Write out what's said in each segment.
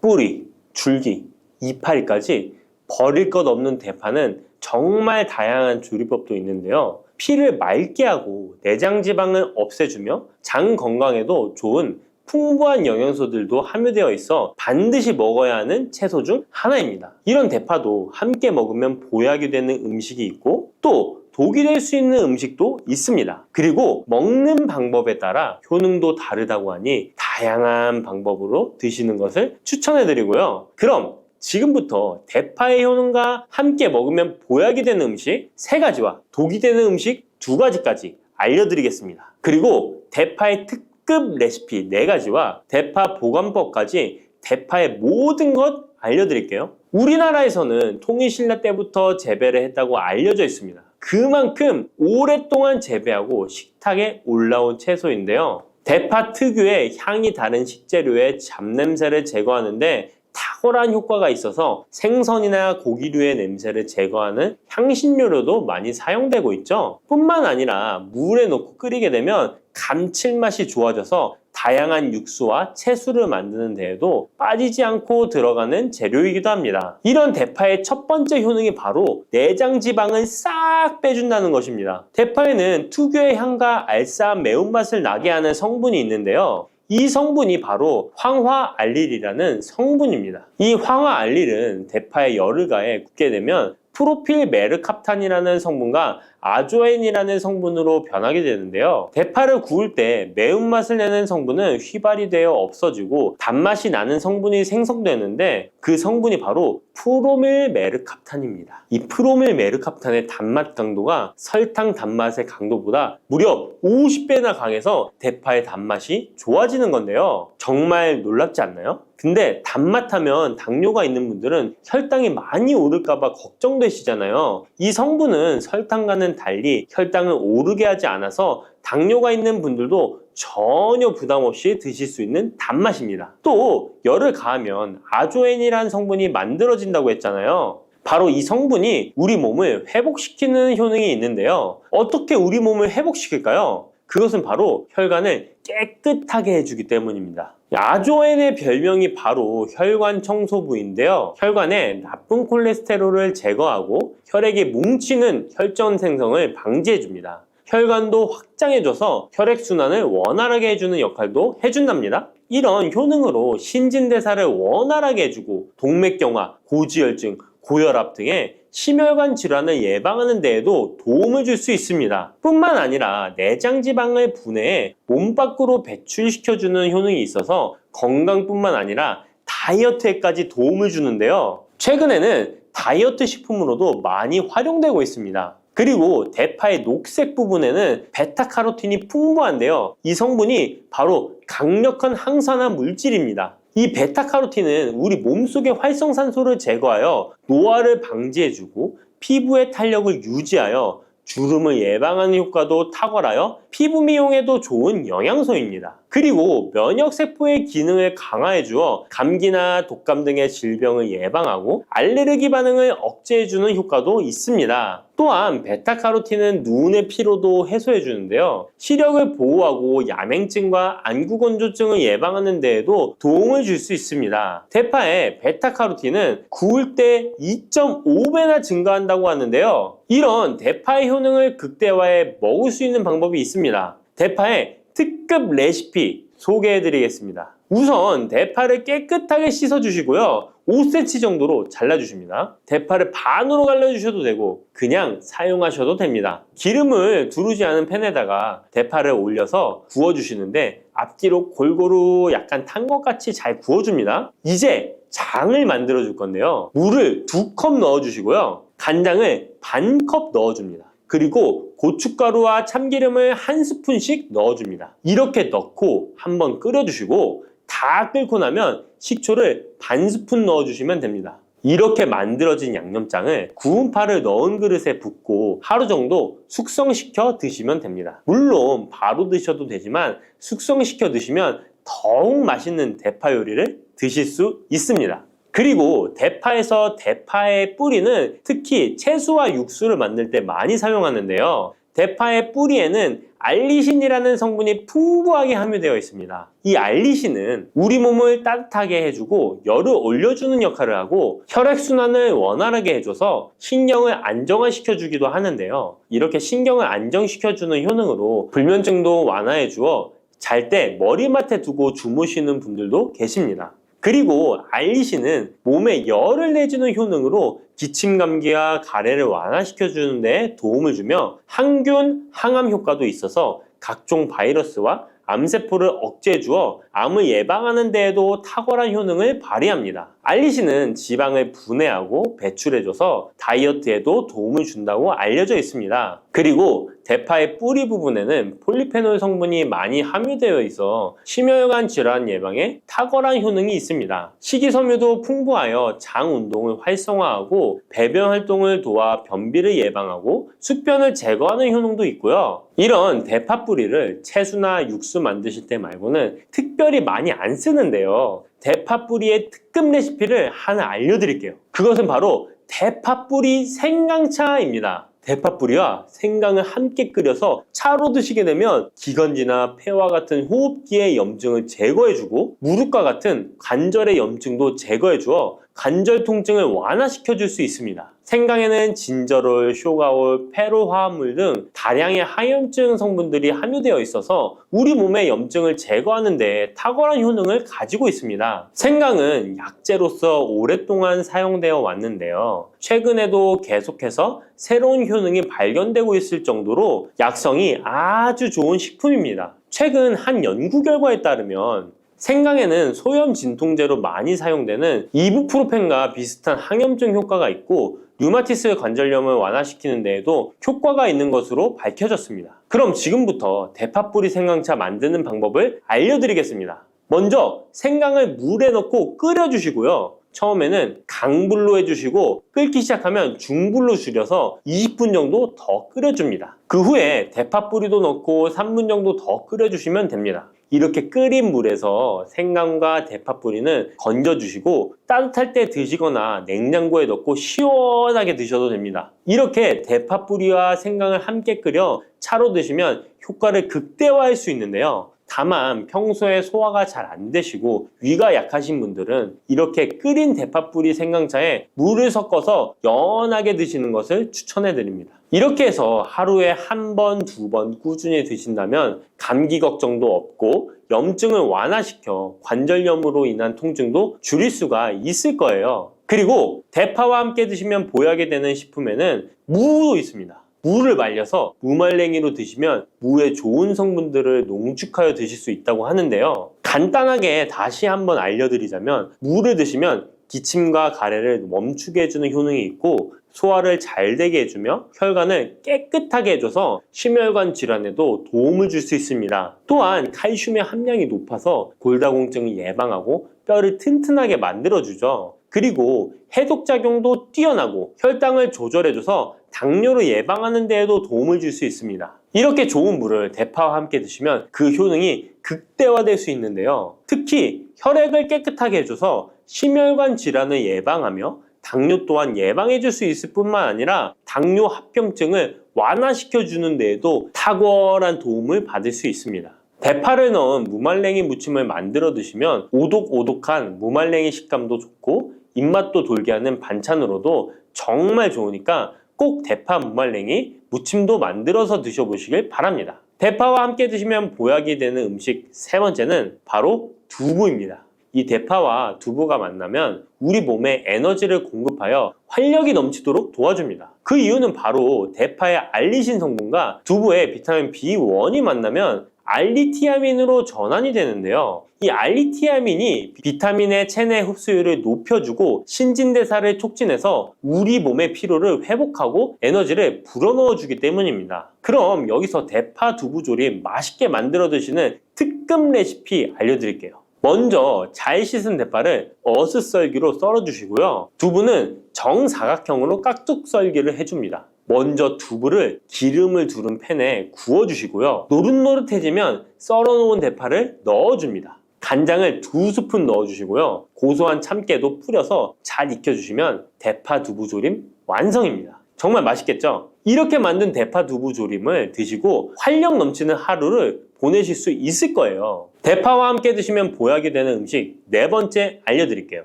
뿌리, 줄기, 이파리까지 버릴 것 없는 대파는 정말 다양한 조리법도 있는데요. 피를 맑게 하고 내장 지방을 없애주며 장 건강에도 좋은 풍부한 영양소들도 함유되어 있어 반드시 먹어야 하는 채소 중 하나입니다. 이런 대파도 함께 먹으면 보약이 되는 음식이 있고 또 독이 될 수 있는 음식도 있습니다. 그리고 먹는 방법에 따라 효능도 다르다고 하니 다양한 방법으로 드시는 것을 추천해드리고요. 그럼 지금부터 대파의 효능과 함께 먹으면 보약이 되는 음식 3가지와 독이 되는 음식 2가지까지 알려드리겠습니다. 그리고 대파의 특급 레시피 4가지와 대파 보관법까지 대파의 모든 것 알려드릴게요. 우리나라에서는 통일신라 때부터 재배를 했다고 알려져 있습니다. 그만큼 오랫동안 재배하고 식탁에 올라온 채소인데요. 대파 특유의 향이 다른 식재료의 잡냄새를 제거하는데 탁월한 효과가 있어서 생선이나 고기류의 냄새를 제거하는 향신료로도 많이 사용되고 있죠. 뿐만 아니라 물에 넣고 끓이게 되면 감칠맛이 좋아져서 다양한 육수와 채소를 만드는 데에도 빠지지 않고 들어가는 재료이기도 합니다. 이런 대파의 첫 번째 효능이 바로 내장 지방을 싹 빼준다는 것입니다. 대파에는 특유의 향과 알싸한 매운맛을 나게 하는 성분이 있는데요. 이 성분이 바로 황화알릴이라는 성분입니다. 이 황화알릴은 대파에 열을 가해 굽게 되면 프로필메르캅탄이라는 성분과 아조엔이라는 성분으로 변하게 되는데요. 대파를 구울 때 매운맛을 내는 성분은 휘발이 되어 없어지고 단맛이 나는 성분이 생성되는데 그 성분이 바로 프로밀메르캅탄입니다. 이 프로밀메르캅탄의 단맛 강도가 설탕 단맛의 강도보다 무려 50배나 강해서 대파의 단맛이 좋아지는 건데요. 정말 놀랍지 않나요? 근데 단맛 하면 당뇨가 있는 분들은 혈당이 많이 오를까봐 걱정되시잖아요. 이 성분은 설탕과는 달리 혈당을 오르게 하지 않아서 당뇨가 있는 분들도 전혀 부담 없이 드실 수 있는 단맛입니다. 또 열을 가하면 아조엔이라는 성분이 만들어진다고 했잖아요. 바로 이 성분이 우리 몸을 회복시키는 효능이 있는데요. 어떻게 우리 몸을 회복시킬까요? 그것은 바로 혈관을 깨끗하게 해주기 때문입니다. 아조엔의 별명이 바로 혈관 청소부인데요. 혈관에 나쁜 콜레스테롤을 제거하고 혈액이 뭉치는 혈전 생성을 방지해줍니다. 혈관도 확장해줘서 혈액순환을 원활하게 해주는 역할도 해준답니다. 이런 효능으로 신진대사를 원활하게 해주고 동맥경화, 고지혈증, 고혈압 등의 심혈관 질환을 예방하는 데에도 도움을 줄 수 있습니다. 뿐만 아니라 내장지방을 분해해 몸 밖으로 배출시켜주는 효능이 있어서 건강뿐만 아니라 다이어트에까지 도움을 주는데요. 최근에는 다이어트 식품으로도 많이 활용되고 있습니다. 그리고 대파의 녹색 부분에는 베타카로틴이 풍부한데요. 이 성분이 바로 강력한 항산화 물질입니다. 이 베타카로틴은 우리 몸속의 활성산소를 제거하여 노화를 방지해주고 피부의 탄력을 유지하여 주름을 예방하는 효과도 탁월하여 피부 미용에도 좋은 영양소입니다. 그리고 면역세포의 기능을 강화해주어 감기나 독감 등의 질병을 예방하고 알레르기 반응을 억제해주는 효과도 있습니다. 또한 베타카로틴은 눈의 피로도 해소해주는데요. 시력을 보호하고 야맹증과 안구건조증을 예방하는 데에도 도움을 줄 수 있습니다. 대파의 베타카로틴은 구울 때 2.5배나 증가한다고 하는데요. 이런 대파의 효능을 극대화해 먹을 수 있는 방법이 있습니다. 대파의 특급 레시피 소개해드리겠습니다. 우선 대파를 깨끗하게 씻어주시고요. 5cm 정도로 잘라주십니다. 대파를 반으로 갈라주셔도 되고 그냥 사용하셔도 됩니다. 기름을 두르지 않은 팬에다가 대파를 올려서 구워주시는데 앞뒤로 골고루 약간 탄 것 같이 잘 구워줍니다. 이제 장을 만들어 줄 건데요. 물을 2컵 넣어주시고요. 간장을 반컵 넣어줍니다. 그리고 고춧가루와 참기름을 1스푼씩 넣어줍니다. 이렇게 넣고 한번 끓여주시고 다 끓고 나면 식초를 반스푼 넣어주시면 됩니다. 이렇게 만들어진 양념장을 구운 파를 넣은 그릇에 붓고 하루 정도 숙성시켜 드시면 됩니다. 물론 바로 드셔도 되지만 숙성시켜 드시면 더욱 맛있는 대파 요리를 드실 수 있습니다. 그리고 대파에서 대파의 뿌리는 특히 채소와 육수를 만들 때 많이 사용하는데요. 대파의 뿌리에는 알리신이라는 성분이 풍부하게 함유되어 있습니다. 이 알리신은 우리 몸을 따뜻하게 해주고 열을 올려주는 역할을 하고 혈액순환을 원활하게 해줘서 신경을 안정화시켜주기도 하는데요. 이렇게 신경을 안정시켜주는 효능으로 불면증도 완화해주어 잘 때 머리맡에 두고 주무시는 분들도 계십니다. 그리고 알리신은 몸에 열을 내주는 효능으로 기침 감기와 가래를 완화시켜주는 데 도움을 주며 항균, 항암 효과도 있어서 각종 바이러스와 암세포를 억제해 주어 암을 예방하는 데에도 탁월한 효능을 발휘합니다. 알리신은 지방을 분해하고 배출해줘서 다이어트에도 도움을 준다고 알려져 있습니다. 그리고 대파의 뿌리 부분에는 폴리페놀 성분이 많이 함유되어 있어 심혈관 질환 예방에 탁월한 효능이 있습니다. 식이섬유도 풍부하여 장 운동을 활성화하고 배변 활동을 도와 변비를 예방하고 숙변을 제거하는 효능도 있고요. 이런 대파 뿌리를 채소나 육수 만드실 때 말고는 특별히 많이 안 쓰는데요. 대파 뿌리의 특급 레시피를 하나 알려드릴게요. 그것은 바로 대파 뿌리 생강차입니다. 대파 뿌리와 생강을 함께 끓여서 차로 드시게 되면 기관지나 폐와 같은 호흡기의 염증을 제거해주고 무릎과 같은 관절의 염증도 제거해주어 관절 통증을 완화시켜줄 수 있습니다. 생강에는 진저롤, 쇼가올, 페로 화합물 등 다량의 항염증 성분들이 함유되어 있어서 우리 몸의 염증을 제거하는 데 탁월한 효능을 가지고 있습니다. 생강은 약재로서 오랫동안 사용되어 왔는데요. 최근에도 계속해서 새로운 효능이 발견되고 있을 정도로 약성이 아주 좋은 식품입니다. 최근 한 연구 결과에 따르면 생강에는 소염 진통제로 많이 사용되는 이부프로펜과 비슷한 항염증 효과가 있고 류마티스 관절염을 완화시키는 데에도 효과가 있는 것으로 밝혀졌습니다. 그럼 지금부터 대파 뿌리 생강차 만드는 방법을 알려드리겠습니다. 먼저 생강을 물에 넣고 끓여주시고요. 처음에는 강불로 해주시고 끓기 시작하면 중불로 줄여서 20분 정도 더 끓여줍니다. 그 후에 대파 뿌리도 넣고 3분 정도 더 끓여주시면 됩니다. 이렇게 끓인 물에서 생강과 대파 뿌리는 건져주시고 따뜻할 때 드시거나 냉장고에 넣고 시원하게 드셔도 됩니다. 이렇게 대파 뿌리와 생강을 함께 끓여 차로 드시면 효과를 극대화할 수 있는데요. 다만 평소에 소화가 잘 안 되시고 위가 약하신 분들은 이렇게 끓인 대파뿌리 생강차에 물을 섞어서 연하게 드시는 것을 추천해 드립니다. 이렇게 해서 하루에 한 번, 두 번 꾸준히 드신다면 감기 걱정도 없고 염증을 완화시켜 관절염으로 인한 통증도 줄일 수가 있을 거예요. 그리고 대파와 함께 드시면 보약이 되는 식품에는 무도 있습니다. 무를 말려서 무말랭이로 드시면 무의 좋은 성분들을 농축하여 드실 수 있다고 하는데요. 간단하게 다시 한번 알려드리자면 무를 드시면 기침과 가래를 멈추게 해주는 효능이 있고 소화를 잘 되게 해주며 혈관을 깨끗하게 해줘서 심혈관 질환에도 도움을 줄 수 있습니다. 또한 칼슘의 함량이 높아서 골다공증을 예방하고 뼈를 튼튼하게 만들어주죠. 그리고 해독작용도 뛰어나고 혈당을 조절해줘서 당뇨를 예방하는 데에도 도움을 줄 수 있습니다. 이렇게 좋은 물을 대파와 함께 드시면 그 효능이 극대화될 수 있는데요. 특히 혈액을 깨끗하게 해줘서 심혈관 질환을 예방하며 당뇨 또한 예방해 줄 수 있을 뿐만 아니라 당뇨 합병증을 완화시켜 주는 데에도 탁월한 도움을 받을 수 있습니다. 대파를 넣은 무말랭이 무침을 만들어 드시면 오독오독한 무말랭이 식감도 좋고 입맛도 돌게 하는 반찬으로도 정말 좋으니까 꼭 대파 무말랭이 무침도 만들어서 드셔보시길 바랍니다. 대파와 함께 드시면 보약이 되는 음식 세 번째는 바로 두부입니다. 이 대파와 두부가 만나면 우리 몸에 에너지를 공급하여 활력이 넘치도록 도와줍니다. 그 이유는 바로 대파의 알리신 성분과 두부의 비타민 B1이 만나면 알리티아민으로 전환이 되는데요. 이 알리티아민이 비타민의 체내 흡수율을 높여주고 신진대사를 촉진해서 우리 몸의 피로를 회복하고 에너지를 불어넣어 주기 때문입니다. 그럼 여기서 대파 두부 조림 맛있게 만들어 드시는 특급 레시피 알려드릴게요. 먼저 잘 씻은 대파를 어슷썰기로 썰어 주시고요. 두부는 정사각형으로 깍둑 썰기를 해줍니다. 먼저 두부를 기름을 두른 팬에 구워주시고요. 노릇노릇해지면 썰어놓은 대파를 넣어줍니다. 간장을 2스푼 넣어주시고요. 고소한 참깨도 뿌려서 잘 익혀주시면 대파 두부 조림 완성입니다. 정말 맛있겠죠? 이렇게 만든 대파 두부 조림을 드시고 활력 넘치는 하루를 보내실 수 있을 거예요. 대파와 함께 드시면 보약이 되는 음식 네 번째 알려드릴게요.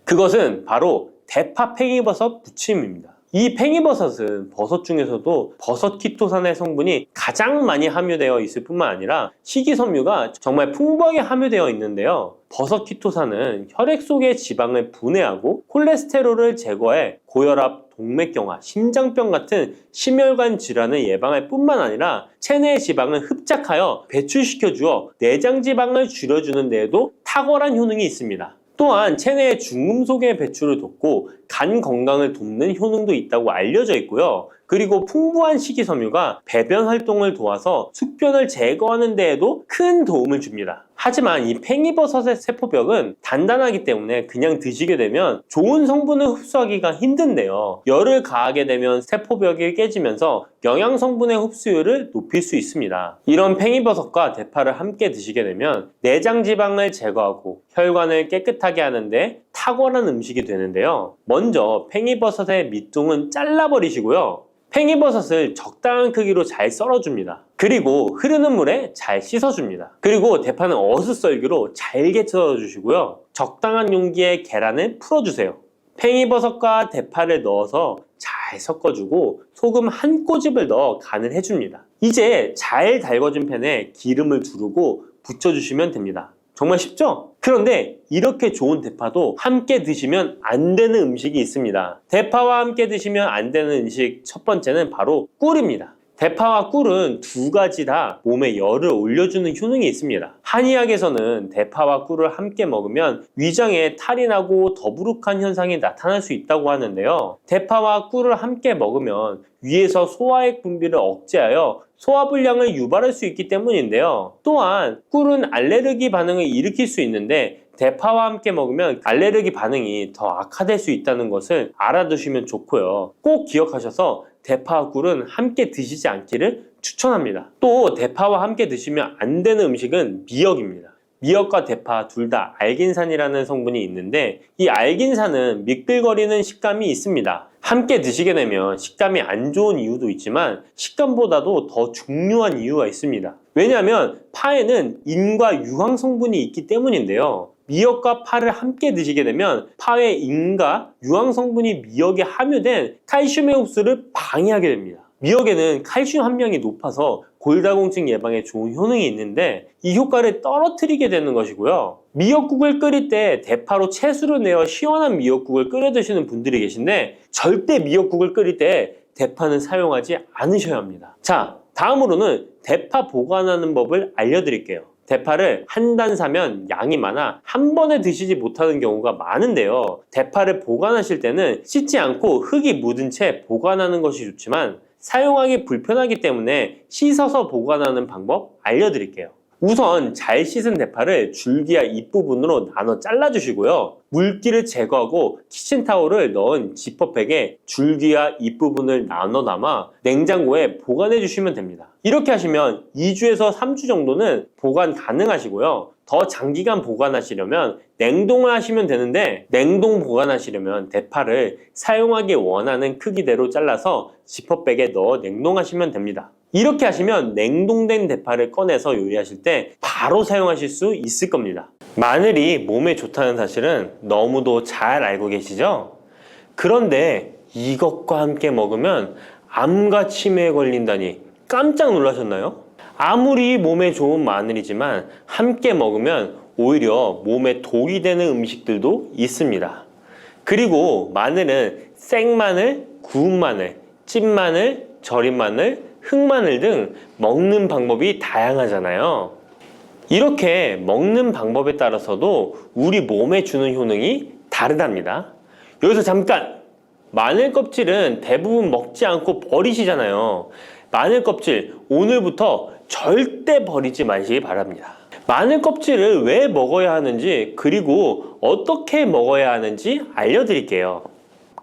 그것은 바로 대파 팽이버섯 부침입니다. 이 팽이버섯은 버섯 중에서도 버섯 키토산의 성분이 가장 많이 함유되어 있을 뿐만 아니라 식이섬유가 정말 풍부하게 함유되어 있는데요. 버섯 키토산은 혈액 속의 지방을 분해하고 콜레스테롤을 제거해 고혈압, 동맥경화, 심장병 같은 심혈관 질환을 예방할 뿐만 아니라 체내의 지방을 흡착하여 배출시켜 주어 내장 지방을 줄여주는 데에도 탁월한 효능이 있습니다. 또한 체내의 중금속의 배출을 돕고 간 건강을 돕는 효능도 있다고 알려져 있고요. 그리고 풍부한 식이섬유가 배변 활동을 도와서 숙변을 제거하는 데에도 큰 도움을 줍니다. 하지만 이 팽이버섯의 세포벽은 단단하기 때문에 그냥 드시게 되면 좋은 성분을 흡수하기가 힘든데요. 열을 가하게 되면 세포벽이 깨지면서 영양 성분의 흡수율을 높일 수 있습니다. 이런 팽이버섯과 대파를 함께 드시게 되면 내장 지방을 제거하고 혈관을 깨끗하게 하는데 탁월한 음식이 되는데요. 먼저 팽이버섯의 밑둥은 잘라버리시고요. 팽이버섯을 적당한 크기로 잘 썰어줍니다. 그리고 흐르는 물에 잘 씻어줍니다. 그리고 대파는 어슷썰기로 잘게 썰어주시고요. 적당한 용기에 계란을 풀어주세요. 팽이버섯과 대파를 넣어서 잘 섞어주고 소금 한 꼬집을 넣어 간을 해줍니다. 이제 잘 달궈진 팬에 기름을 두르고 부쳐주시면 됩니다. 정말 쉽죠? 그런데 이렇게 좋은 대파도 함께 드시면 안 되는 음식이 있습니다. 대파와 함께 드시면 안 되는 음식 첫 번째는 바로 꿀입니다. 대파와 꿀은 두 가지 다 몸에 열을 올려주는 효능이 있습니다. 한의학에서는 대파와 꿀을 함께 먹으면 위장에 탈이 나고 더부룩한 현상이 나타날 수 있다고 하는데요. 대파와 꿀을 함께 먹으면 위에서 소화액 분비를 억제하여 소화불량을 유발할 수 있기 때문인데요. 또한 꿀은 알레르기 반응을 일으킬 수 있는데 대파와 함께 먹으면 알레르기 반응이 더 악화될 수 있다는 것을 알아두시면 좋고요. 꼭 기억하셔서 대파와 꿀은 함께 드시지 않기를 추천합니다. 또 대파와 함께 드시면 안 되는 음식은 미역입니다. 미역과 대파 둘 다 알긴산이라는 성분이 있는데 이 알긴산은 미끌거리는 식감이 있습니다. 함께 드시게 되면 식감이 안 좋은 이유도 있지만 식감보다도 더 중요한 이유가 있습니다. 왜냐하면 파에는 인과 유황 성분이 있기 때문인데요. 미역과 파를 함께 드시게 되면 파의 인과 유황 성분이 미역에 함유된 칼슘의 흡수를 방해하게 됩니다. 미역에는 칼슘 함량이 높아서 골다공증 예방에 좋은 효능이 있는데 이 효과를 떨어뜨리게 되는 것이고요. 미역국을 끓일 때 대파로 채수를 내어 시원한 미역국을 끓여 드시는 분들이 계신데 절대 미역국을 끓일 때 대파는 사용하지 않으셔야 합니다. 자, 다음으로는 대파 보관하는 법을 알려드릴게요. 대파를 한 단 사면 양이 많아 한 번에 드시지 못하는 경우가 많은데요. 대파를 보관하실 때는 씻지 않고 흙이 묻은 채 보관하는 것이 좋지만 사용하기 불편하기 때문에 씻어서 보관하는 방법 알려드릴게요. 우선 잘 씻은 대파를 줄기와 잎부분으로 나눠 잘라주시고요. 물기를 제거하고 키친타올을 넣은 지퍼백에 줄기와 잎부분을 나눠 담아 냉장고에 보관해 주시면 됩니다. 이렇게 하시면 2주에서 3주 정도는 보관 가능하시고요. 더 장기간 보관하시려면 냉동을 하시면 되는데 냉동 보관하시려면 대파를 사용하기 원하는 크기대로 잘라서 지퍼백에 넣어 냉동하시면 됩니다. 이렇게 하시면 냉동된 대파를 꺼내서 요리하실 때 바로 사용하실 수 있을 겁니다. 마늘이 몸에 좋다는 사실은 너무도 잘 알고 계시죠? 그런데 이것과 함께 먹으면 암과 치매에 걸린다니 깜짝 놀라셨나요? 아무리 몸에 좋은 마늘이지만 함께 먹으면 오히려 몸에 독이 되는 음식들도 있습니다. 그리고 마늘은 생마늘, 구운 마늘, 찐마늘, 절인 마늘, 흑마늘 등 먹는 방법이 다양하잖아요. 이렇게 먹는 방법에 따라서도 우리 몸에 주는 효능이 다르답니다. 여기서 잠깐! 마늘 껍질은 대부분 먹지 않고 버리시잖아요. 마늘 껍질 오늘부터 절대 버리지 마시기 바랍니다. 마늘 껍질을 왜 먹어야 하는지 그리고 어떻게 먹어야 하는지 알려드릴게요.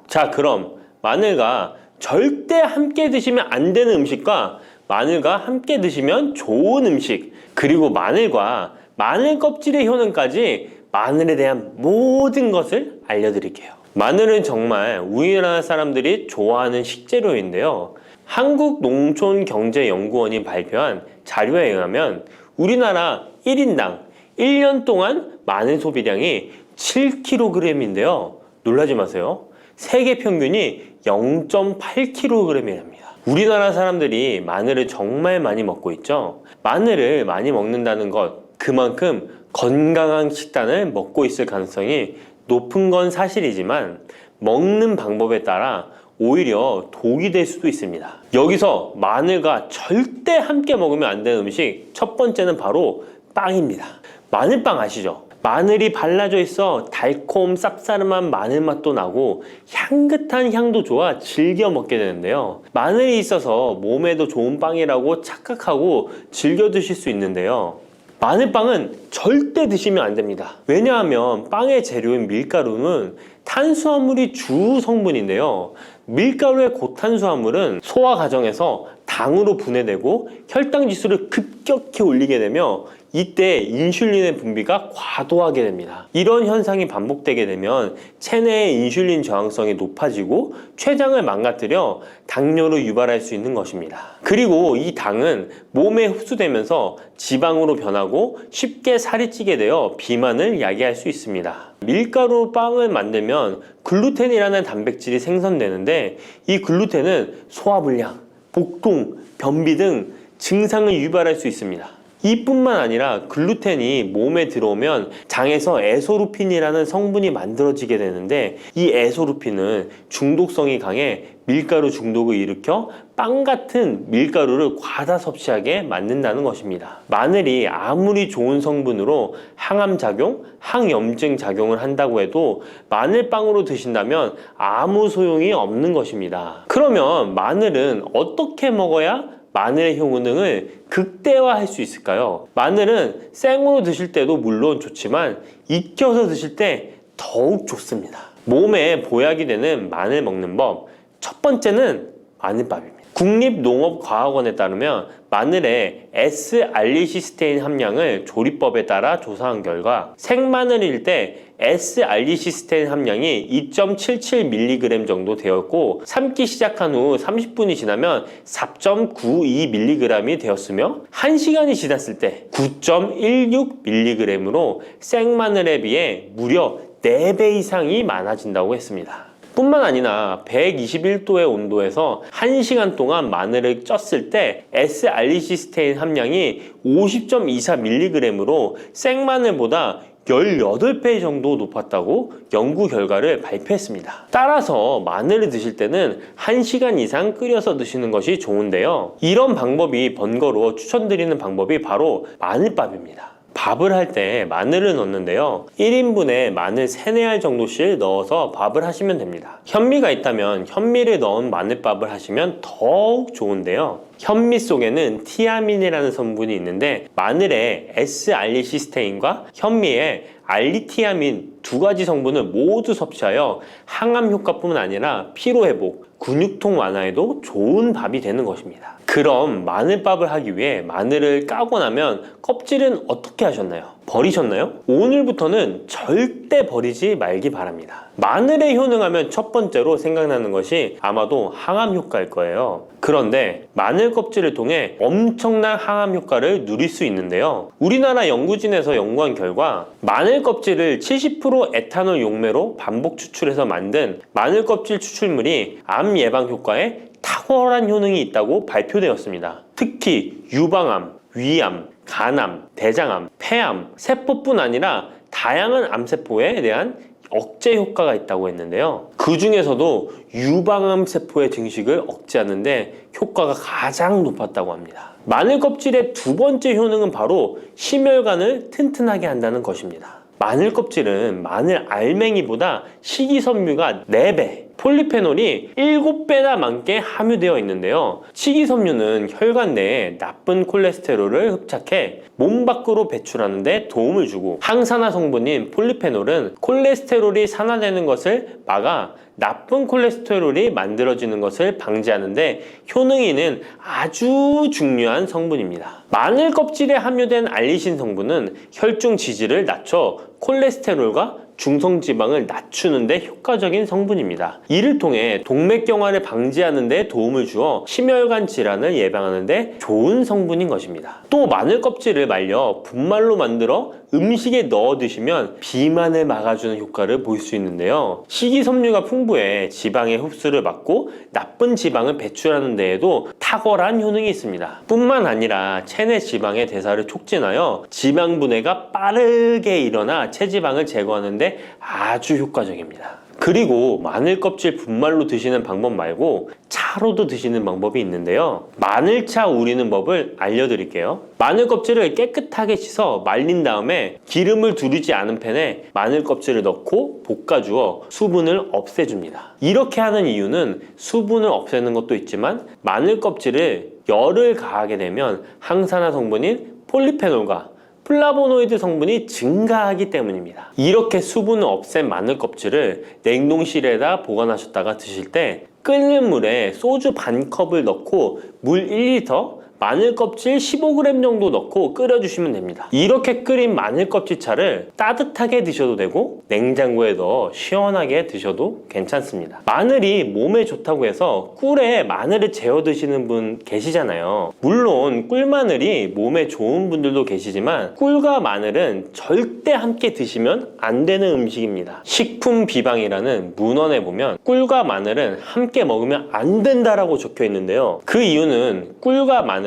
자, 그럼 마늘과 절대 함께 드시면 안 되는 음식과 마늘과 함께 드시면 좋은 음식, 그리고 마늘과 마늘 껍질의 효능까지 마늘에 대한 모든 것을 알려드릴게요. 마늘은 정말 우리나라 사람들이 좋아하는 식재료인데요. 한국농촌경제연구원이 발표한 자료에 의하면 우리나라 1인당 1년 동안 마늘 소비량이 7kg인데요. 놀라지 마세요. 세계 평균이 0.8kg이랍니다. 우리나라 사람들이 마늘을 정말 많이 먹고 있죠. 마늘을 많이 먹는다는 것, 그만큼 건강한 식단을 먹고 있을 가능성이 높은 건 사실이지만 먹는 방법에 따라 오히려 독이 될 수도 있습니다. 여기서 마늘과 절대 함께 먹으면 안 되는 음식 첫 번째는 바로 빵입니다. 마늘빵 아시죠? 마늘이 발라져 있어 달콤 쌉싸름한 마늘 맛도 나고 향긋한 향도 좋아 즐겨 먹게 되는데요. 마늘이 있어서 몸에도 좋은 빵이라고 착각하고 즐겨 드실 수 있는데요. 마늘빵은 절대 드시면 안 됩니다. 왜냐하면 빵의 재료인 밀가루는 탄수화물이 주 성분인데요. 밀가루의 고탄수화물은 소화 과정에서 당으로 분해되고 혈당 지수를 급격히 올리게 되며 이때 인슐린의 분비가 과도하게 됩니다. 이런 현상이 반복되게 되면 체내의 인슐린 저항성이 높아지고 췌장을 망가뜨려 당뇨를 유발할 수 있는 것입니다. 그리고 이 당은 몸에 흡수되면서 지방으로 변하고 쉽게 살이 찌게 되어 비만을 야기할 수 있습니다. 밀가루 빵을 만들면 글루텐이라는 단백질이 생성되는데 이 글루텐은 소화불량, 복통, 변비 등 증상을 유발할 수 있습니다. 이뿐만 아니라 글루텐이 몸에 들어오면 장에서 에소루핀이라는 성분이 만들어지게 되는데 이 에소루핀은 중독성이 강해 밀가루 중독을 일으켜 빵 같은 밀가루를 과다 섭취하게 만든다는 것입니다. 마늘이 아무리 좋은 성분으로 항암작용, 항염증 작용을 한다고 해도 마늘빵으로 드신다면 아무 소용이 없는 것입니다. 그러면 마늘은 어떻게 먹어야 마늘의 효능을 극대화할 수 있을까요? 마늘은 생으로 드실 때도 물론 좋지만 익혀서 드실 때 더욱 좋습니다. 몸에 보약이 되는 마늘 먹는 법, 첫 번째는 마늘밥입니다. 국립농업과학원에 따르면 마늘의 S-알리시스테인 함량을 조리법에 따라 조사한 결과 생마늘일 때 S-알리시스테인 함량이 2.77mg 정도 되었고 삶기 시작한 후 30분이 지나면 4.92mg이 되었으며 1시간이 지났을 때 9.16mg으로 생마늘에 비해 무려 4배 이상이 많아진다고 했습니다. 뿐만 아니라 121도의 온도에서 1시간 동안 마늘을 쪘을 때 S-알리시스테인 함량이 50.24mg으로 생마늘보다 18배 정도 높았다고 연구 결과를 발표했습니다. 따라서 마늘을 드실 때는 1시간 이상 끓여서 드시는 것이 좋은데요. 이런 방법이 번거로워 추천드리는 방법이 바로 마늘밥입니다. 밥을 할 때 마늘을 넣는데요. 1인분에 마늘 3, 4알 정도씩 넣어서 밥을 하시면 됩니다. 현미가 있다면 현미를 넣은 마늘밥을 하시면 더욱 좋은데요. 현미 속에는 티아민이라는 성분이 있는데 마늘의 S-알리시스테인과 현미의 알리티아민 두 가지 성분을 모두 섭취하여 항암 효과뿐만 아니라 피로회복, 근육통 완화에도 좋은 밥이 되는 것입니다. 그럼 마늘밥을 하기 위해 마늘을 까고 나면 껍질은 어떻게 하셨나요? 버리셨나요? 오늘부터는 절대 버리지 말기 바랍니다. 마늘에 효능하면 첫 번째로 생각나는 것이 아마도 항암 효과일 거예요. 그런데 마늘 껍질을 통해 엄청난 항암 효과를 누릴 수 있는데요. 우리나라 연구진에서 연구한 결과 마늘 껍질을 70% 에탄올 용매로 반복 추출해서 만든 마늘 껍질 추출물이 암 예방 효과에 탁월한 효능이 있다고 발표되었습니다. 특히 유방암, 위암, 간암, 대장암, 폐암, 세포뿐 아니라 다양한 암세포에 대한 억제 효과가 있다고 했는데요. 그 중에서도 유방암 세포의 증식을 억제하는 데 효과가 가장 높았다고 합니다. 마늘 껍질의 두 번째 효능은 바로 심혈관을 튼튼하게 한다는 것입니다. 마늘 껍질은 마늘 알맹이보다 식이섬유가 4배, 폴리페놀이 7배나 많게 함유되어 있는데요. 식이섬유는 혈관 내에 나쁜 콜레스테롤을 흡착해 몸 밖으로 배출하는 데 도움을 주고 항산화 성분인 폴리페놀은 콜레스테롤이 산화되는 것을 막아 나쁜 콜레스테롤이 만들어지는 것을 방지하는 데 효능이 있는 아주 중요한 성분입니다. 마늘 껍질에 함유된 알리신 성분은 혈중 지지를 낮춰 콜레스테롤과 중성지방을 낮추는 데 효과적인 성분입니다. 이를 통해 동맥경화를 방지하는 데 도움을 주어 심혈관 질환을 예방하는 데 좋은 성분인 것입니다. 또 마늘 껍질을 말려 분말로 만들어 음식에 넣어 드시면 비만을 막아주는 효과를 볼 수 있는데요. 식이섬유가 풍부해 지방의 흡수를 막고 나쁜 지방을 배출하는 데에도 탁월한 효능이 있습니다. 뿐만 아니라 체내 지방의 대사를 촉진하여 지방 분해가 빠르게 일어나 체지방을 제거하는 데 아주 효과적입니다. 그리고 마늘 껍질 분말로 드시는 방법 말고 차로도 드시는 방법이 있는데요. 마늘차 우리는 법을 알려드릴게요. 마늘 껍질을 깨끗하게 씻어 말린 다음에 기름을 두르지 않은 팬에 마늘 껍질을 넣고 볶아주어 수분을 없애줍니다. 이렇게 하는 이유는 수분을 없애는 것도 있지만 마늘 껍질을 열을 가하게 되면 항산화 성분인 폴리페놀과 플라보노이드 성분이 증가하기 때문입니다. 이렇게 수분을 없앤 마늘 껍질을 냉동실에다 보관하셨다가 드실 때 끓는 물에 소주 반 컵을 넣고 물 1리터, 마늘 껍질 15g 정도 넣고 끓여주시면 됩니다. 이렇게 끓인 마늘 껍질 차를 따뜻하게 드셔도 되고 냉장고에 넣어 시원하게 드셔도 괜찮습니다. 마늘이 몸에 좋다고 해서 꿀에 마늘을 재워 드시는 분 계시잖아요. 물론 꿀마늘이 몸에 좋은 분들도 계시지만 꿀과 마늘은 절대 함께 드시면 안 되는 음식입니다. 식품 비방이라는 문헌에 보면 꿀과 마늘은 함께 먹으면 안 된다라고 적혀 있는데요. 그 이유는 꿀과 마늘은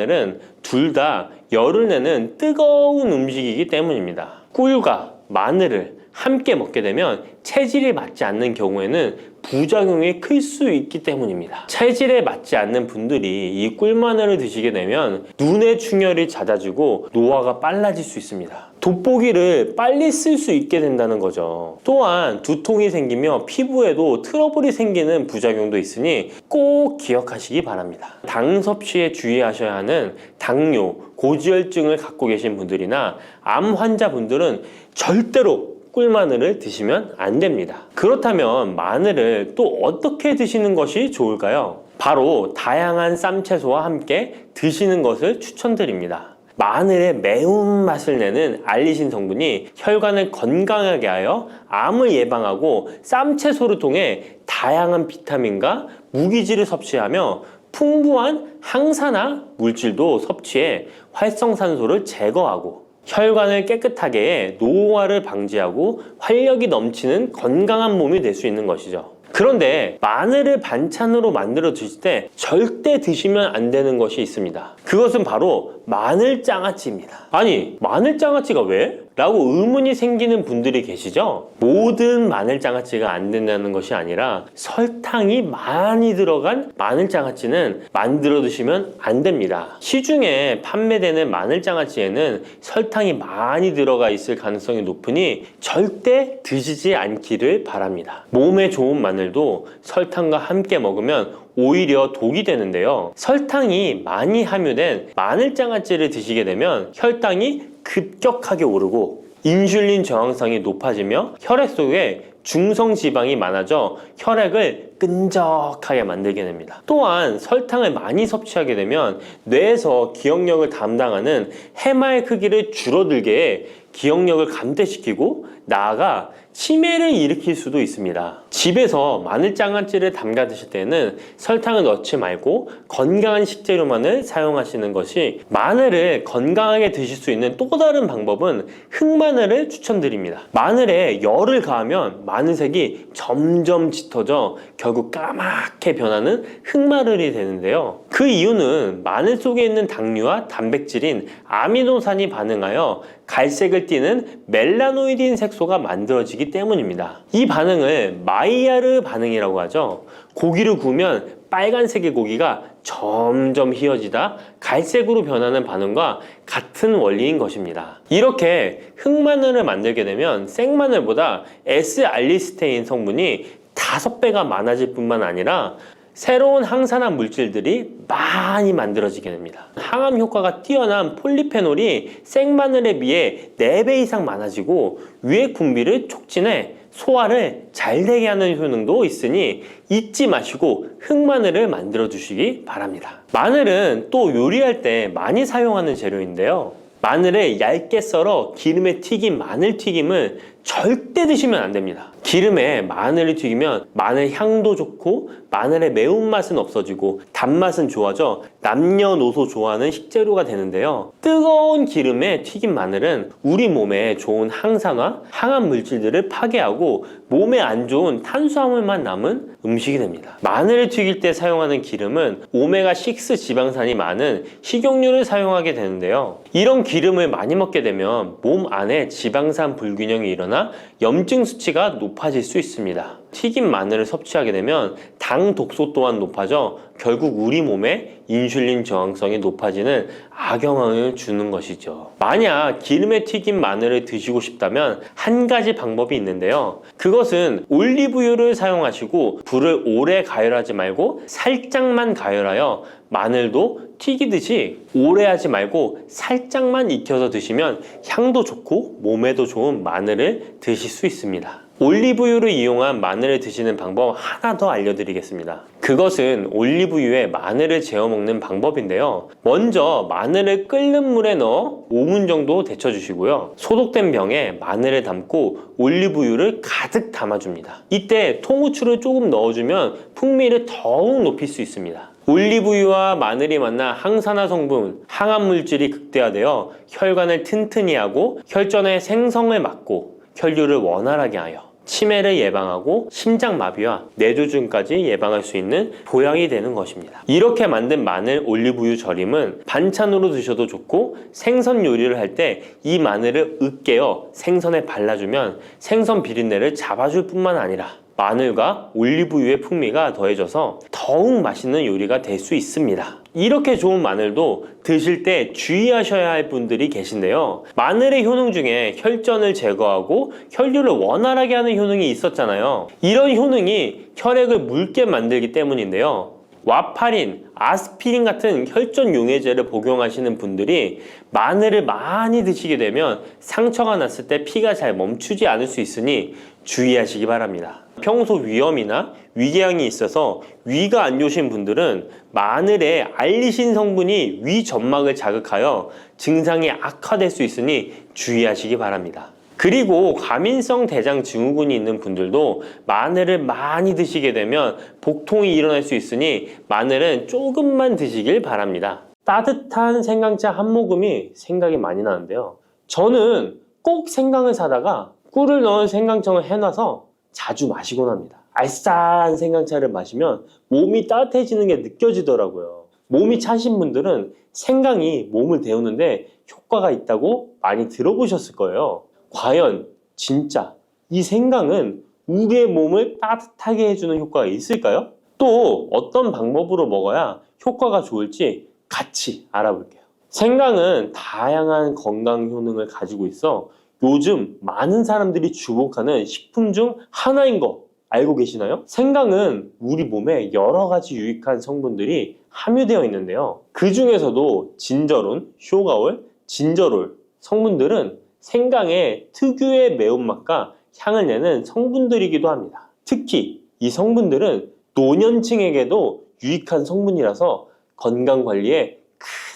둘 다 열을 내는 뜨거운 음식이기 때문입니다. 꿀과 마늘을 함께 먹게 되면 체질이 맞지 않는 경우에는 부작용이 클 수 있기 때문입니다. 체질에 맞지 않는 분들이 이 꿀마늘을 드시게 되면 눈의 충혈이 잦아지고 노화가 빨라질 수 있습니다. 돋보기를 빨리 쓸 수 있게 된다는 거죠. 또한 두통이 생기며 피부에도 트러블이 생기는 부작용도 있으니 꼭 기억하시기 바랍니다. 당 섭취에 주의하셔야 하는 당뇨, 고지혈증을 갖고 계신 분들이나 암 환자분들은 절대로 꿀마늘을 드시면 안 됩니다. 그렇다면 마늘을 또 어떻게 드시는 것이 좋을까요? 바로 다양한 쌈채소와 함께 드시는 것을 추천드립니다. 마늘의 매운맛을 내는 알리신 성분이 혈관을 건강하게 하여 암을 예방하고 쌈채소를 통해 다양한 비타민과 무기질을 섭취하며 풍부한 항산화 물질도 섭취해 활성산소를 제거하고 혈관을 깨끗하게 해 노화를 방지하고 활력이 넘치는 건강한 몸이 될 수 있는 것이죠. 그런데 마늘을 반찬으로 만들어 드실 때 절대 드시면 안 되는 것이 있습니다. 그것은 바로 마늘장아찌입니다. 아니, 마늘장아찌가 왜? 라고 의문이 생기는 분들이 계시죠? 모든 마늘장아찌가 안 된다는 것이 아니라 설탕이 많이 들어간 마늘장아찌는 만들어 드시면 안 됩니다. 시중에 판매되는 마늘장아찌에는 설탕이 많이 들어가 있을 가능성이 높으니 절대 드시지 않기를 바랍니다. 몸에 좋은 마늘도 설탕과 함께 먹으면 오히려 독이 되는데요. 설탕이 많이 함유된 마늘장아찌를 드시게 되면 혈당이 급격하게 오르고 인슐린 저항성이 높아지며 혈액 속에 중성지방이 많아져 혈액을 끈적하게 만들게 됩니다. 또한 설탕을 많이 섭취하게 되면 뇌에서 기억력을 담당하는 해마의 크기를 줄어들게 해 기억력을 감퇴시키고 나아가 치매를 일으킬 수도 있습니다. 집에서 마늘장아찌를 담가 드실 때는 설탕을 넣지 말고 건강한 식재료만을 사용하시는 것이, 마늘을 건강하게 드실 수 있는 또 다른 방법은 흑마늘을 추천드립니다. 마늘에 열을 가하면 마늘색이 점점 짙어져 결국 까맣게 변하는 흑마늘이 되는데요. 그 이유는 마늘 속에 있는 당류와 단백질인 아미노산이 반응하여 갈색을 띠는 멜라노이딘 색소가 만들어지기 때문입니다. 이 반응을 마이야르 반응이라고 하죠. 고기를 구우면 빨간색의 고기가 점점 희어지다 갈색으로 변하는 반응과 같은 원리인 것입니다. 이렇게 흑마늘을 만들게 되면 생마늘보다 S알리스테인 성분이 5배가 많아질 뿐만 아니라 새로운 항산화 물질들이 많이 만들어지게 됩니다. 항암 효과가 뛰어난 폴리페놀이 생마늘에 비해 4배 이상 많아지고 위액 분비를 촉진해 소화를 잘 되게 하는 효능도 있으니 잊지 마시고 흑마늘을 만들어 주시기 바랍니다. 마늘은 또 요리할 때 많이 사용하는 재료인데요. 마늘을 얇게 썰어 기름에 튀긴 마늘 튀김을 절대 드시면 안 됩니다. 기름에 마늘을 튀기면 마늘 향도 좋고 마늘의 매운맛은 없어지고 단맛은 좋아져 남녀노소 좋아하는 식재료가 되는데요. 뜨거운 기름에 튀긴 마늘은 우리 몸에 좋은 항산화, 항암 물질들을 파괴하고 몸에 안 좋은 탄수화물만 남은 음식이 됩니다. 마늘을 튀길 때 사용하는 기름은 오메가6 지방산이 많은 식용유를 사용하게 되는데요. 이런 기름을 많이 먹게 되면 몸 안에 지방산 불균형이 일어나 염증 수치가 높아질 수 있습니다. 튀긴 마늘을 섭취하게 되면 당 독소 또한 높아져 결국 우리 몸에 인슐린 저항성이 높아지는 악영향을 주는 것이죠. 만약 기름에 튀긴 마늘을 드시고 싶다면 한 가지 방법이 있는데요. 그것은 올리브유를 사용하시고 불을 오래 가열하지 말고 살짝만 가열하여 마늘도 튀기듯이 오래 하지 말고 살짝만 익혀서 드시면 향도 좋고 몸에도 좋은 마늘을 드실 수 있습니다. 올리브유를 이용한 마늘을 드시는 방법 하나 더 알려드리겠습니다. 그것은 올리브유에 마늘을 재워 먹는 방법인데요. 먼저 마늘을 끓는 물에 넣어 5분 정도 데쳐주시고요. 소독된 병에 마늘을 담고 올리브유를 가득 담아줍니다. 이때 통후추를 조금 넣어주면 풍미를 더욱 높일 수 있습니다. 올리브유와 마늘이 만나 항산화 성분, 항암 물질이 극대화되어 혈관을 튼튼히 하고 혈전의 생성을 막고 혈류를 원활하게 하여 치매를 예방하고 심장마비와 뇌졸중까지 예방할 수 있는 보약이 되는 것입니다. 이렇게 만든 마늘 올리브유 절임은 반찬으로 드셔도 좋고 생선 요리를 할 때 이 마늘을 으깨어 생선에 발라주면 생선 비린내를 잡아줄 뿐만 아니라 마늘과 올리브유의 풍미가 더해져서 더욱 맛있는 요리가 될 수 있습니다. 이렇게 좋은 마늘도 드실 때 주의하셔야 할 분들이 계신데요. 마늘의 효능 중에 혈전을 제거하고 혈류를 원활하게 하는 효능이 있었잖아요. 이런 효능이 혈액을 묽게 만들기 때문인데요. 와파린, 아스피린 같은 혈전 용해제를 복용하시는 분들이 마늘을 많이 드시게 되면 상처가 났을 때 피가 잘 멈추지 않을 수 있으니 주의하시기 바랍니다. 평소 위염이나 위궤양이 있어서 위가 안 좋으신 분들은 마늘에 알리신 성분이 위 점막을 자극하여 증상이 악화될 수 있으니 주의하시기 바랍니다. 그리고 과민성 대장 증후군이 있는 분들도 마늘을 많이 드시게 되면 복통이 일어날 수 있으니 마늘은 조금만 드시길 바랍니다. 따뜻한 생강차 한 모금이 생각이 많이 나는데요. 저는 꼭 생강을 사다가 꿀을 넣은 생강청을 해놔서 자주 마시곤 합니다. 알싸한 생강차를 마시면 몸이 따뜻해지는 게 느껴지더라고요. 몸이 차신 분들은 생강이 몸을 데우는데 효과가 있다고 많이 들어보셨을 거예요. 과연 진짜 이 생강은 우리의 몸을 따뜻하게 해주는 효과가 있을까요? 또 어떤 방법으로 먹어야 효과가 좋을지 같이 알아볼게요. 생강은 다양한 건강 효능을 가지고 있어 요즘 많은 사람들이 주목하는 식품 중 하나인 거 알고 계시나요? 생강은 우리 몸에 여러 가지 유익한 성분들이 함유되어 있는데요. 그 중에서도 진저론, 쇼가올, 진저롤 성분들은 생강의 특유의 매운맛과 향을 내는 성분들이기도 합니다. 특히 이 성분들은 노년층에게도 유익한 성분이라서 건강관리에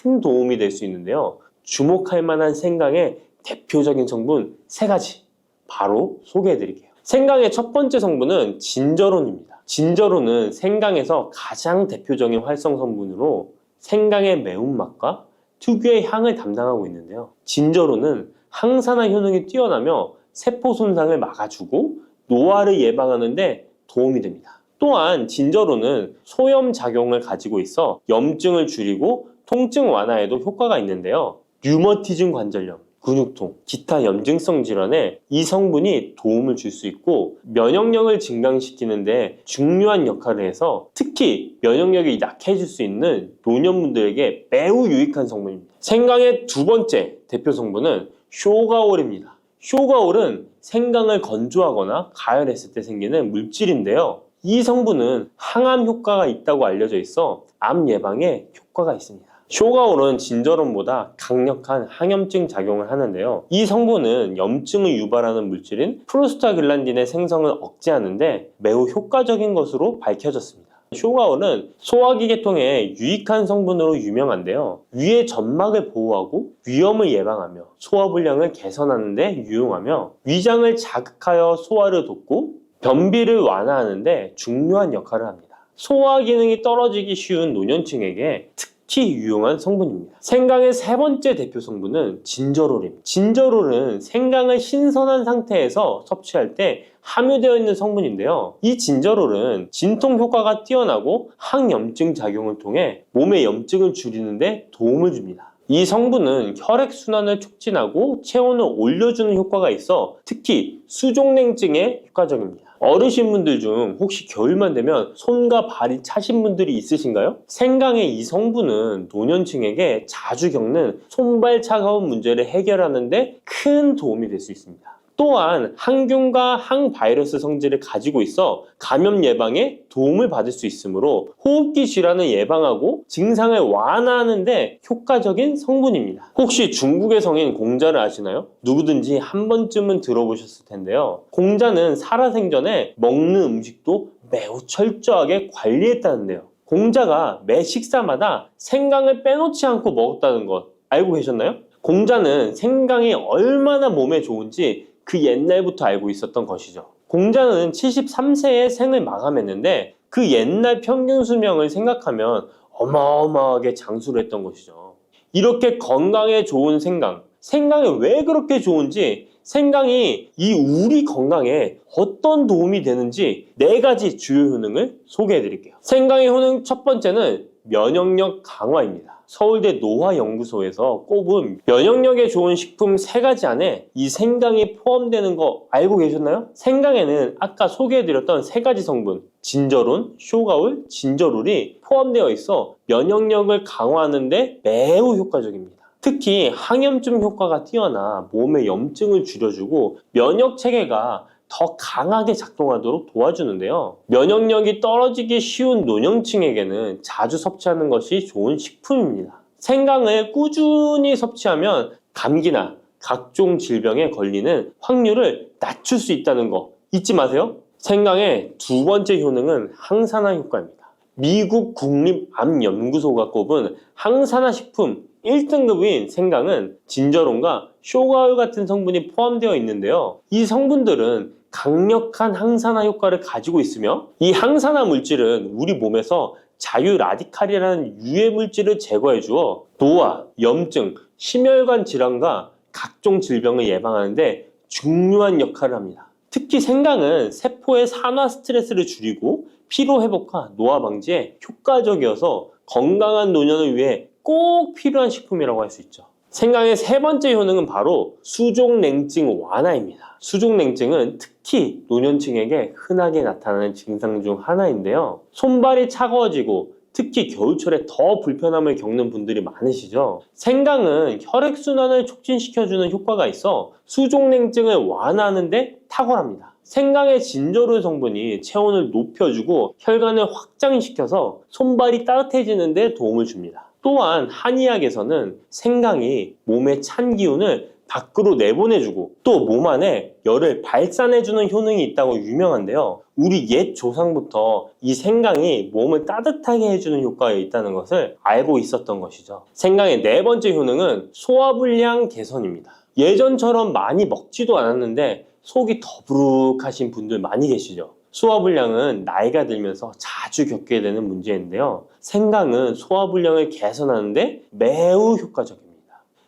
큰 도움이 될 수 있는데요. 주목할 만한 생강의 대표적인 성분 3가지 바로 소개해 드릴게요. 생강의 첫 번째 성분은 진저론입니다. 진저론은 생강에서 가장 대표적인 활성 성분으로 생강의 매운맛과 특유의 향을 담당하고 있는데요. 진저론은 항산화 효능이 뛰어나며 세포 손상을 막아주고 노화를 예방하는 데 도움이 됩니다. 또한 진저론은 소염 작용을 가지고 있어 염증을 줄이고 통증 완화에도 효과가 있는데요. 류머티즘 관절염, 근육통, 기타 염증성 질환에 이 성분이 도움을 줄 수 있고 면역력을 증강시키는데 중요한 역할을 해서 특히 면역력이 약해질 수 있는 노년분들에게 매우 유익한 성분입니다. 생강의 두 번째 대표 성분은 쇼가올입니다. 쇼가올은 생강을 건조하거나 가열했을 때 생기는 물질인데요. 이 성분은 항암 효과가 있다고 알려져 있어 암 예방에 효과가 있습니다. 쇼가올은 진저론보다 강력한 항염증 작용을 하는데요. 이 성분은 염증을 유발하는 물질인 프로스타글란딘의 생성을 억제하는데 매우 효과적인 것으로 밝혀졌습니다. 쇼가올은 소화기 계통의 유익한 성분으로 유명한데요. 위의 점막을 보호하고 위염을 예방하며 소화불량을 개선하는 데 유용하며 위장을 자극하여 소화를 돕고 변비를 완화하는 데 중요한 역할을 합니다. 소화 기능이 떨어지기 쉬운 노년층에게 특히 유용한 성분입니다. 생강의 세 번째 대표 성분은 진저롤입니다. 진저롤은 생강을 신선한 상태에서 섭취할 때 함유되어 있는 성분인데요. 이 진저롤은 진통 효과가 뛰어나고 항염증 작용을 통해 몸의 염증을 줄이는 데 도움을 줍니다. 이 성분은 혈액순환을 촉진하고 체온을 올려주는 효과가 있어 특히 수족냉증에 효과적입니다. 어르신분들 중 혹시 겨울만 되면 손과 발이 차신 분들이 있으신가요? 생강의 이 성분은 노년층에게 자주 겪는 손발 차가운 문제를 해결하는 데 큰 도움이 될 수 있습니다. 또한 항균과 항바이러스 성질을 가지고 있어 감염 예방에 도움을 받을 수 있으므로 호흡기 질환을 예방하고 증상을 완화하는 데 효과적인 성분입니다. 혹시 중국의 성인 공자를 아시나요? 누구든지 한 번쯤은 들어보셨을 텐데요. 공자는 살아생전에 먹는 음식도 매우 철저하게 관리했다는데요. 공자가 매 식사마다 생강을 빼놓지 않고 먹었다는 것 알고 계셨나요? 공자는 생강이 얼마나 몸에 좋은지 그 옛날부터 알고 있었던 것이죠. 공자는 73세에 생을 마감했는데 그 옛날 평균 수명을 생각하면 어마어마하게 장수를 했던 것이죠. 이렇게 건강에 좋은 생강이 왜 그렇게 좋은지, 생강이 이 우리 건강에 어떤 도움이 되는지 4가지 주요 효능을 소개해 드릴게요. 생강의 효능 첫 번째는 면역력 강화입니다. 서울대 노화연구소에서 꼽은 면역력에 좋은 식품 3가지 안에 이 생강이 포함되는 거 알고 계셨나요? 생강에는 아까 소개해드렸던 3가지 성분 진저론, 쇼가올, 진저롤이 포함되어 있어 면역력을 강화하는 데 매우 효과적입니다. 특히 항염증 효과가 뛰어나 몸의 염증을 줄여주고 면역 체계가 더 강하게 작동하도록 도와주는데요. 면역력이 떨어지기 쉬운 노년층에게는 자주 섭취하는 것이 좋은 식품입니다. 생강을 꾸준히 섭취하면 감기나 각종 질병에 걸리는 확률을 낮출 수 있다는 거 잊지 마세요. 생강의 두 번째 효능은 항산화 효과입니다. 미국 국립암연구소가 꼽은 항산화 식품 1등급인 생강은 진저론과 쇼가올 같은 성분이 포함되어 있는데요. 이 성분들은 강력한 항산화 효과를 가지고 있으며 이 항산화 물질은 우리 몸에서 자유라디칼이라는 유해 물질을 제거해 주어 노화, 염증, 심혈관 질환과 각종 질병을 예방하는 데 중요한 역할을 합니다. 특히 생강은 세포의 산화 스트레스를 줄이고 피로 회복과 노화 방지에 효과적이어서 건강한 노년을 위해 꼭 필요한 식품이라고 할 수 있죠. 생강의 세 번째 효능은 바로 수족냉증 완화입니다. 수족냉증은 특히 노년층에게 흔하게 나타나는 증상 중 하나인데요. 손발이 차가워지고 특히 겨울철에 더 불편함을 겪는 분들이 많으시죠. 생강은 혈액순환을 촉진시켜주는 효과가 있어 수족냉증을 완화하는 데 탁월합니다. 생강의 진저롤 성분이 체온을 높여주고 혈관을 확장시켜서 손발이 따뜻해지는 데 도움을 줍니다. 또한 한의학에서는 생강이 몸의 찬 기운을 밖으로 내보내주고 또 몸 안에 열을 발산해주는 효능이 있다고 유명한데요. 우리 옛 조상부터 이 생강이 몸을 따뜻하게 해주는 효과가 있다는 것을 알고 있었던 것이죠. 생강의 4번째 효능은 소화불량 개선입니다. 예전처럼 많이 먹지도 않았는데 속이 더부룩하신 분들 많이 계시죠. 소화불량은 나이가 들면서 자주 겪게 되는 문제인데요. 생강은 소화불량을 개선하는데 매우 효과적입니다.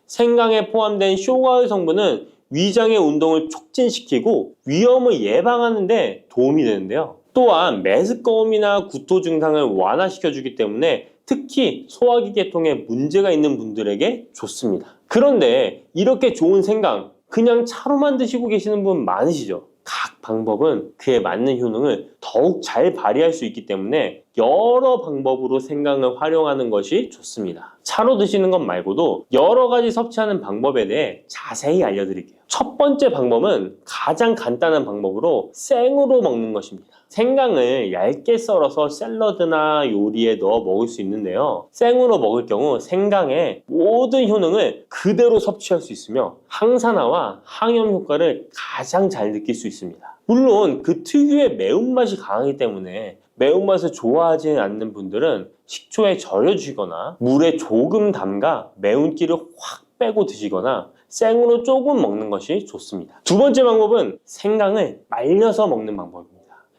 생강에 포함된 쇼가올 성분은 위장의 운동을 촉진시키고 위염을 예방하는 데 도움이 되는데요. 또한 메스꺼움이나 구토 증상을 완화시켜주기 때문에 특히 소화기 계통에 문제가 있는 분들에게 좋습니다. 그런데 이렇게 좋은 생강 그냥 차로만 드시고 계시는 분 많으시죠? 각 방법은 그에 맞는 효능을 더욱 잘 발휘할 수 있기 때문에 여러 방법으로 생강을 활용하는 것이 좋습니다. 차로 드시는 것 말고도 여러 가지 섭취하는 방법에 대해 자세히 알려드릴게요. 첫 번째 방법은 가장 간단한 방법으로 생으로 먹는 것입니다. 생강을 얇게 썰어서 샐러드나 요리에 넣어 먹을 수 있는데요. 생으로 먹을 경우 생강의 모든 효능을 그대로 섭취할 수 있으며 항산화와 항염 효과를 가장 잘 느낄 수 있습니다. 물론 그 특유의 매운맛이 강하기 때문에 매운맛을 좋아하지 않는 분들은 식초에 절여주시거나 물에 조금 담가 매운기를 확 빼고 드시거나 생으로 조금 먹는 것이 좋습니다. 두 번째 방법은 생강을 말려서 먹는 방법입니다.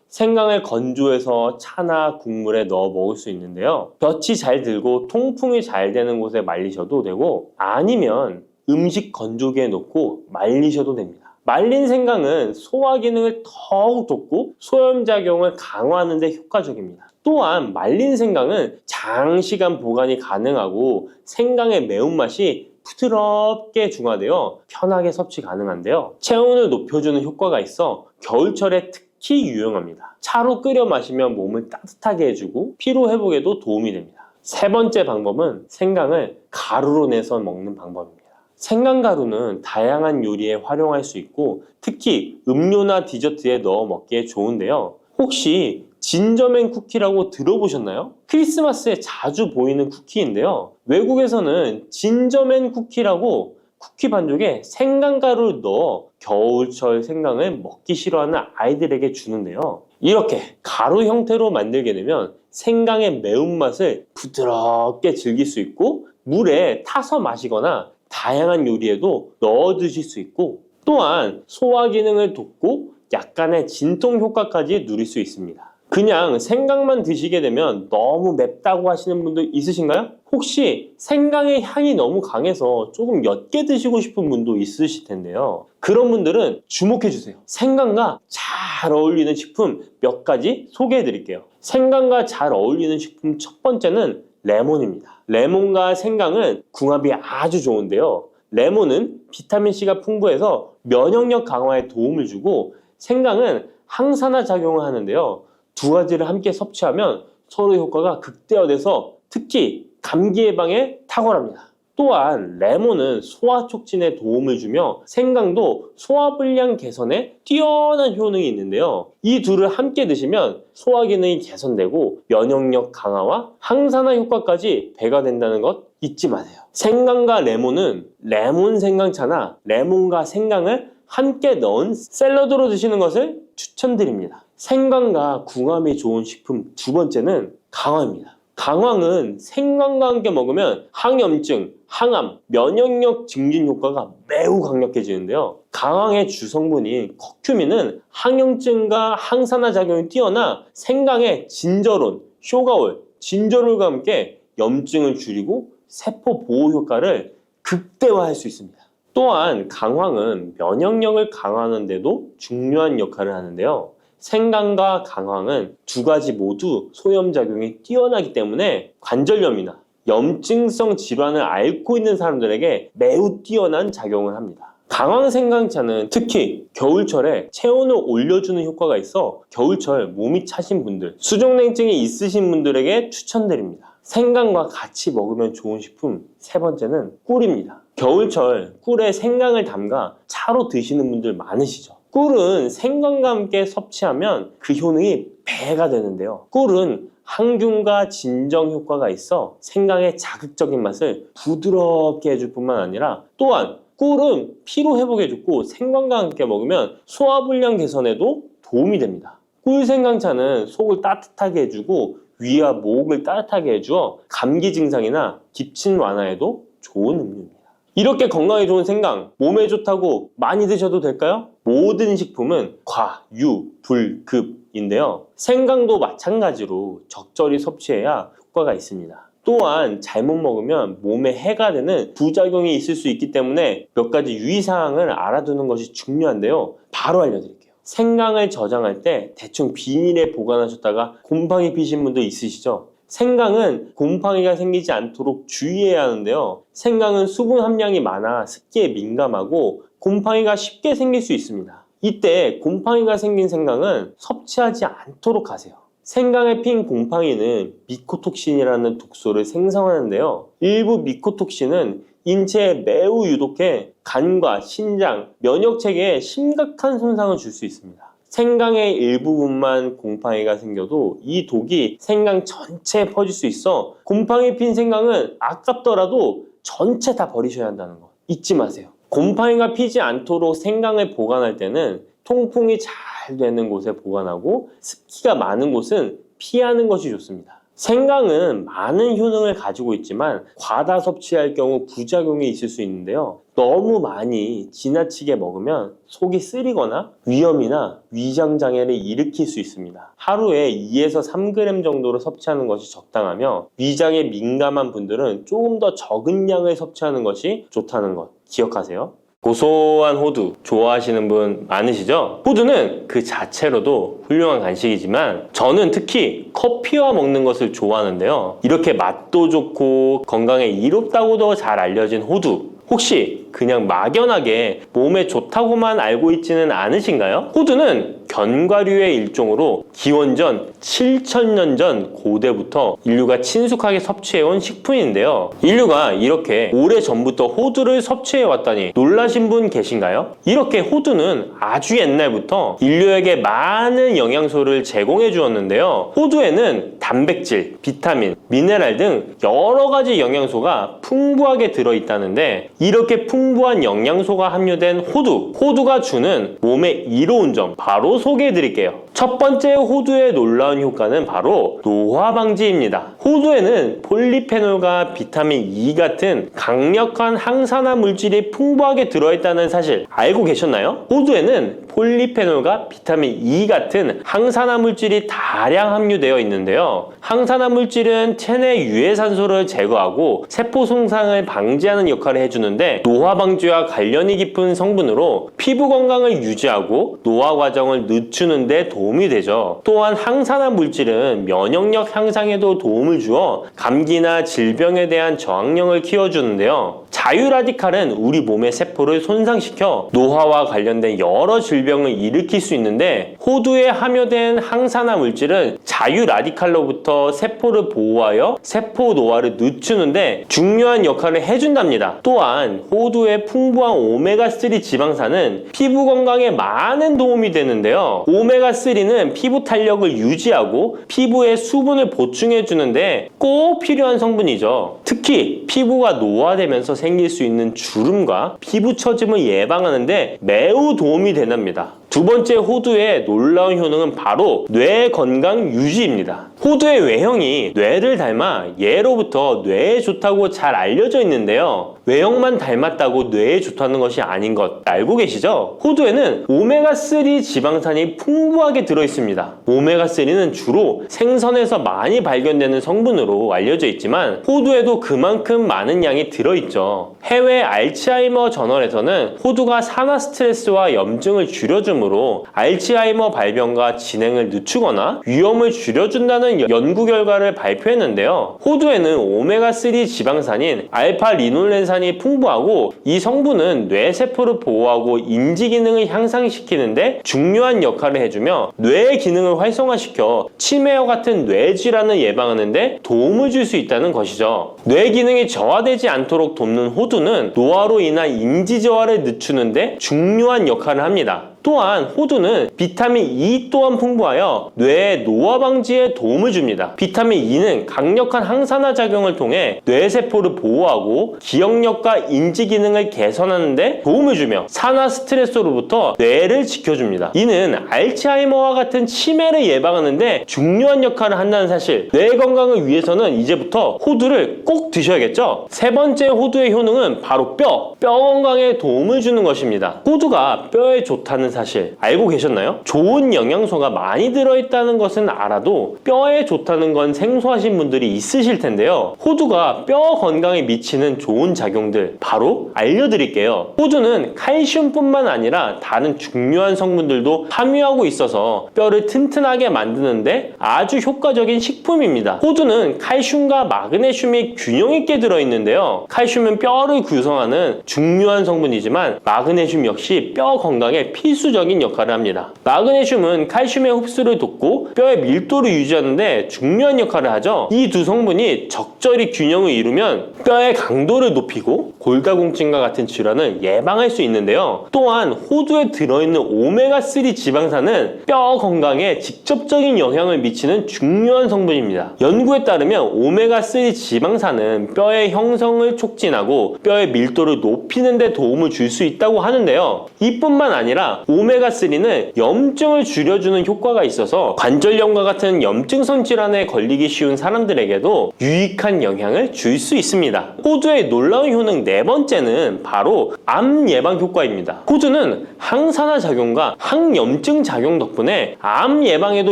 생강을 건조해서 차나 국물에 넣어 먹을 수 있는데요. 볕이 잘 들고 통풍이 잘 되는 곳에 말리셔도 되고 아니면 음식 건조기에 넣고 말리셔도 됩니다. 말린 생강은 소화 기능을 더욱 돋고 소염작용을 강화하는 데 효과적입니다. 또한 말린 생강은 장시간 보관이 가능하고 생강의 매운맛이 부드럽게 중화되어 편하게 섭취 가능한데요. 체온을 높여주는 효과가 있어 겨울철에 특히 유용합니다. 차로 끓여 마시면 몸을 따뜻하게 해주고 피로 회복에도 도움이 됩니다. 세 번째 방법은 생강을 가루로 내서 먹는 방법입니다. 생강가루는 다양한 요리에 활용할 수 있고 특히 음료나 디저트에 넣어 먹기에 좋은데요. 혹시 진저맨 쿠키라고 들어보셨나요? 크리스마스에 자주 보이는 쿠키인데요. 외국에서는 진저맨 쿠키라고 쿠키 반죽에 생강가루를 넣어 겨울철 생강을 먹기 싫어하는 아이들에게 주는데요. 이렇게 가루 형태로 만들게 되면 생강의 매운맛을 부드럽게 즐길 수 있고 물에 타서 마시거나 다양한 요리에도 넣어 드실 수 있고 또한 소화 기능을 돕고 약간의 진통 효과까지 누릴 수 있습니다. 그냥 생강만 드시게 되면 너무 맵다고 하시는 분들 있으신가요? 혹시 생강의 향이 너무 강해서 조금 옅게 드시고 싶은 분도 있으실 텐데요. 그런 분들은 주목해 주세요. 생강과 잘 어울리는 식품 몇 가지 소개해 드릴게요. 생강과 잘 어울리는 식품 첫 번째는 레몬입니다. 레몬과 생강은 궁합이 아주 좋은데요. 레몬은 비타민C가 풍부해서 면역력 강화에 도움을 주고 생강은 항산화 작용을 하는데요. 두 가지를 함께 섭취하면 서로 효과가 극대화돼서 특히 감기 예방에 탁월합니다. 또한 레몬은 소화 촉진에 도움을 주며 생강도 소화불량 개선에 뛰어난 효능이 있는데요. 이 둘을 함께 드시면 소화 기능이 개선되고 면역력 강화와 항산화 효과까지 배가 된다는 것 잊지 마세요. 생강과 레몬은 레몬 생강차나 레몬과 생강을 함께 넣은 샐러드로 드시는 것을 추천드립니다. 생강과 궁합이 좋은 식품 두 번째는 강황입니다. 강황은 생강과 함께 먹으면 항염증, 항암, 면역력 증진 효과가 매우 강력해지는데요. 강황의 주성분인 커큐민은 항염증과 항산화 작용이 뛰어나 생강의 진저론, 쇼가올, 진저롤과 함께 염증을 줄이고 세포 보호 효과를 극대화할 수 있습니다. 또한 강황은 면역력을 강화하는 데도 중요한 역할을 하는데요. 생강과 강황은 두 가지 모두 소염작용이 뛰어나기 때문에 관절염이나 염증성 질환을 앓고 있는 사람들에게 매우 뛰어난 작용을 합니다. 강황 생강차는 특히 겨울철에 체온을 올려주는 효과가 있어 겨울철 몸이 차신 분들, 수족냉증이 있으신 분들에게 추천드립니다. 생강과 같이 먹으면 좋은 식품 세 번째는 꿀입니다. 겨울철 꿀에 생강을 담가 차로 드시는 분들 많으시죠? 꿀은 생강과 함께 섭취하면 그 효능이 배가 되는데요. 꿀은 항균과 진정 효과가 있어 생강의 자극적인 맛을 부드럽게 해줄 뿐만 아니라 또한 꿀은 피로 회복에 좋고 생강과 함께 먹으면 소화불량 개선에도 도움이 됩니다. 꿀 생강차는 속을 따뜻하게 해주고 위와 목을 따뜻하게 해주어 감기 증상이나 기침 완화에도 좋은 음료입니다. 이렇게 건강에 좋은 생강, 몸에 좋다고 많이 드셔도 될까요? 모든 식품은 과, 유, 불, 급인데요. 생강도 마찬가지로 적절히 섭취해야 효과가 있습니다. 또한 잘못 먹으면 몸에 해가 되는 부작용이 있을 수 있기 때문에 몇 가지 유의사항을 알아두는 것이 중요한데요. 바로 알려드릴게요. 생강을 저장할 때 대충 비닐에 보관하셨다가 곰팡이 피신 분도 있으시죠? 생강은 곰팡이가 생기지 않도록 주의해야 하는데요. 생강은 수분 함량이 많아 습기에 민감하고 곰팡이가 쉽게 생길 수 있습니다. 이때 곰팡이가 생긴 생강은 섭취하지 않도록 하세요. 생강에 핀 곰팡이는 미코톡신이라는 독소를 생성하는데요. 일부 미코톡신은 인체에 매우 유독해 간과 신장, 면역체계에 심각한 손상을 줄 수 있습니다. 생강의 일부분만 곰팡이가 생겨도 이 독이 생강 전체에 퍼질 수 있어 곰팡이 핀 생강은 아깝더라도 전체 다 버리셔야 한다는 거 잊지 마세요. 곰팡이가 피지 않도록 생강을 보관할 때는 통풍이 잘 되는 곳에 보관하고 습기가 많은 곳은 피하는 것이 좋습니다. 생강은 많은 효능을 가지고 있지만 과다 섭취할 경우 부작용이 있을 수 있는데요. 너무 많이 지나치게 먹으면 속이 쓰리거나 위염이나 위장장애를 일으킬 수 있습니다. 하루에 2에서 3g 정도로 섭취하는 것이 적당하며 위장에 민감한 분들은 조금 더 적은 양을 섭취하는 것이 좋다는 것 기억하세요. 고소한 호두 좋아하시는 분 많으시죠? 호두는 그 자체로도 훌륭한 간식이지만 저는 특히 커피와 먹는 것을 좋아하는데요. 이렇게 맛도 좋고 건강에 이롭다고도 잘 알려진 호두, 혹시 그냥 막연하게 몸에 좋다고만 알고 있지는 않으신가요? 호두는 견과류의 일종으로 기원전 7000년 전 고대부터 인류가 친숙하게 섭취해온 식품인데요. 인류가 이렇게 오래전부터 호두를 섭취해왔다니 놀라신 분 계신가요? 이렇게 호두는 아주 옛날부터 인류에게 많은 영양소를 제공해 주었는데요. 호두에는 단백질, 비타민, 미네랄 등 여러 가지 영양소가 풍부하게 들어있다는데 이렇게 풍부한 영양소가 함유된 호두가 주는 몸에 이로운 점 바로 소개해 드릴게요. 첫 번째 호두의 놀라운 효과는 바로 노화 방지입니다. 호두에는 폴리페놀과 비타민 E 같은 강력한 항산화 물질이 풍부하게 들어있다는 사실 알고 계셨나요? 호두에는 폴리페놀과 비타민 E 같은 항산화 물질이 다량 함유되어 있는데요. 항산화 물질은 체내 유해산소를 제거하고 세포 손상을 방지하는 역할을 해주는데 노화 방지와 관련이 깊은 성분으로 피부 건강을 유지하고 노화 과정을 늦추는 데 도움이 되죠. 또한 항산화 물질은 면역력 향상에도 도움을 주어 감기나 질병에 대한 저항력을 키워주는데요. 자유라디칼은 우리 몸의 세포를 손상시켜 노화와 관련된 여러 질병을 일으킬 수 있는데 호두에 함유된 항산화 물질은 자유라디칼로부터 세포를 보호하여 세포 노화를 늦추는데 중요한 역할을 해준답니다. 또한 호두의 풍부한 오메가3 지방산은 피부 건강에 많은 도움이 되는데요. 오메가3는 피부 탄력을 유지하고 피부에 수분을 보충해 주는데 꼭 필요한 성분이죠. 특히 피부가 노화되면서 생길 수 있는 주름과 피부 처짐을 예방하는데 매우 도움이 된답니다. 두 번째 호두의 놀라운 효능은 바로 뇌 건강 유지입니다. 호두의 외형이 뇌를 닮아 예로부터 뇌에 좋다고 잘 알려져 있는데요. 외형만 닮았다고 뇌에 좋다는 것이 아닌 것 알고 계시죠? 호두에는 오메가3 지방산이 풍부하게 들어있습니다. 오메가3는 주로 생선에서 많이 발견되는 성분으로 알려져 있지만 호두에도 그만큼 많은 양이 들어있죠. 해외 알츠하이머 저널에서는 호두가 산화 스트레스와 염증을 줄여주므로 알츠하이머 발병과 진행을 늦추거나 위험을 줄여준다는 연구 결과를 발표했는데요. 호두에는 오메가3 지방산인 알파리놀렌산이 풍부하고 이 성분은 뇌세포를 보호하고 인지 기능을 향상시키는데 중요한 역할을 해주며 뇌의 기능을 활성화시켜 치매와 같은 뇌질환을 예방하는데 도움을 줄 수 있다는 것이죠. 뇌 기능이 저하되지 않도록 돕는 호두는 노화로 인한 인지 저하를 늦추는데 중요한 역할을 합니다. 또한 호두는 비타민 E 또한 풍부하여 뇌의 노화 방지에 도움을 줍니다. 비타민 E는 강력한 항산화 작용을 통해 뇌세포를 보호하고 기억력과 인지 기능을 개선하는 데 도움을 주며 산화 스트레스로부터 뇌를 지켜줍니다. 이는 알츠하이머와 같은 치매를 예방하는 데 중요한 역할을 한다는 사실, 뇌 건강을 위해서는 이제부터 호두를 꼭 드셔야겠죠? 세 번째 호두의 효능은 바로 뼈 건강에 도움을 주는 것입니다. 호두가 뼈에 좋다는 사실 알고 계셨나요? 좋은 영양소가 많이 들어있다는 것은 알아도 뼈에 좋다는 건 생소하신 분들이 있으실 텐데요. 호두가 뼈 건강에 미치는 좋은 작용들 바로 알려드릴게요. 호두는 칼슘뿐만 아니라 다른 중요한 성분들도 함유하고 있어서 뼈를 튼튼하게 만드는데 아주 효과적인 식품입니다. 호두는 칼슘과 마그네슘이 균형 있게 들어있는데요. 칼슘은 뼈를 구성하는 중요한 성분이지만 마그네슘 역시 뼈 건강에 필수적인 역할을 합니다. 마그네슘은 칼슘의 흡수를 돕고 뼈의 밀도를 유지하는데 중요한 역할을 하죠. 이 두 성분이 적절히 균형을 이루면 뼈의 강도를 높이고 골다공증과 같은 질환을 예방할 수 있는데요. 또한 호두에 들어있는 오메가3 지방산은 뼈 건강에 직접적인 영향을 미치는 중요한 성분입니다. 연구에 따르면 오메가3 지방산은 뼈의 형성을 촉진하고 뼈의 밀도를 높이는 데 도움을 줄 수 있다고 하는데요. 이뿐만 아니라 오메가3는 염증을 줄여주는 효과가 있어서 관절염과 같은 염증성 질환에 걸리기 쉬운 사람들에게도 유익한 영향을 줄 수 있습니다. 호두의 놀라운 효능 네 번째는 바로 암 예방 효과입니다. 호두는 항산화 작용과 항염증 작용 덕분에 암 예방에도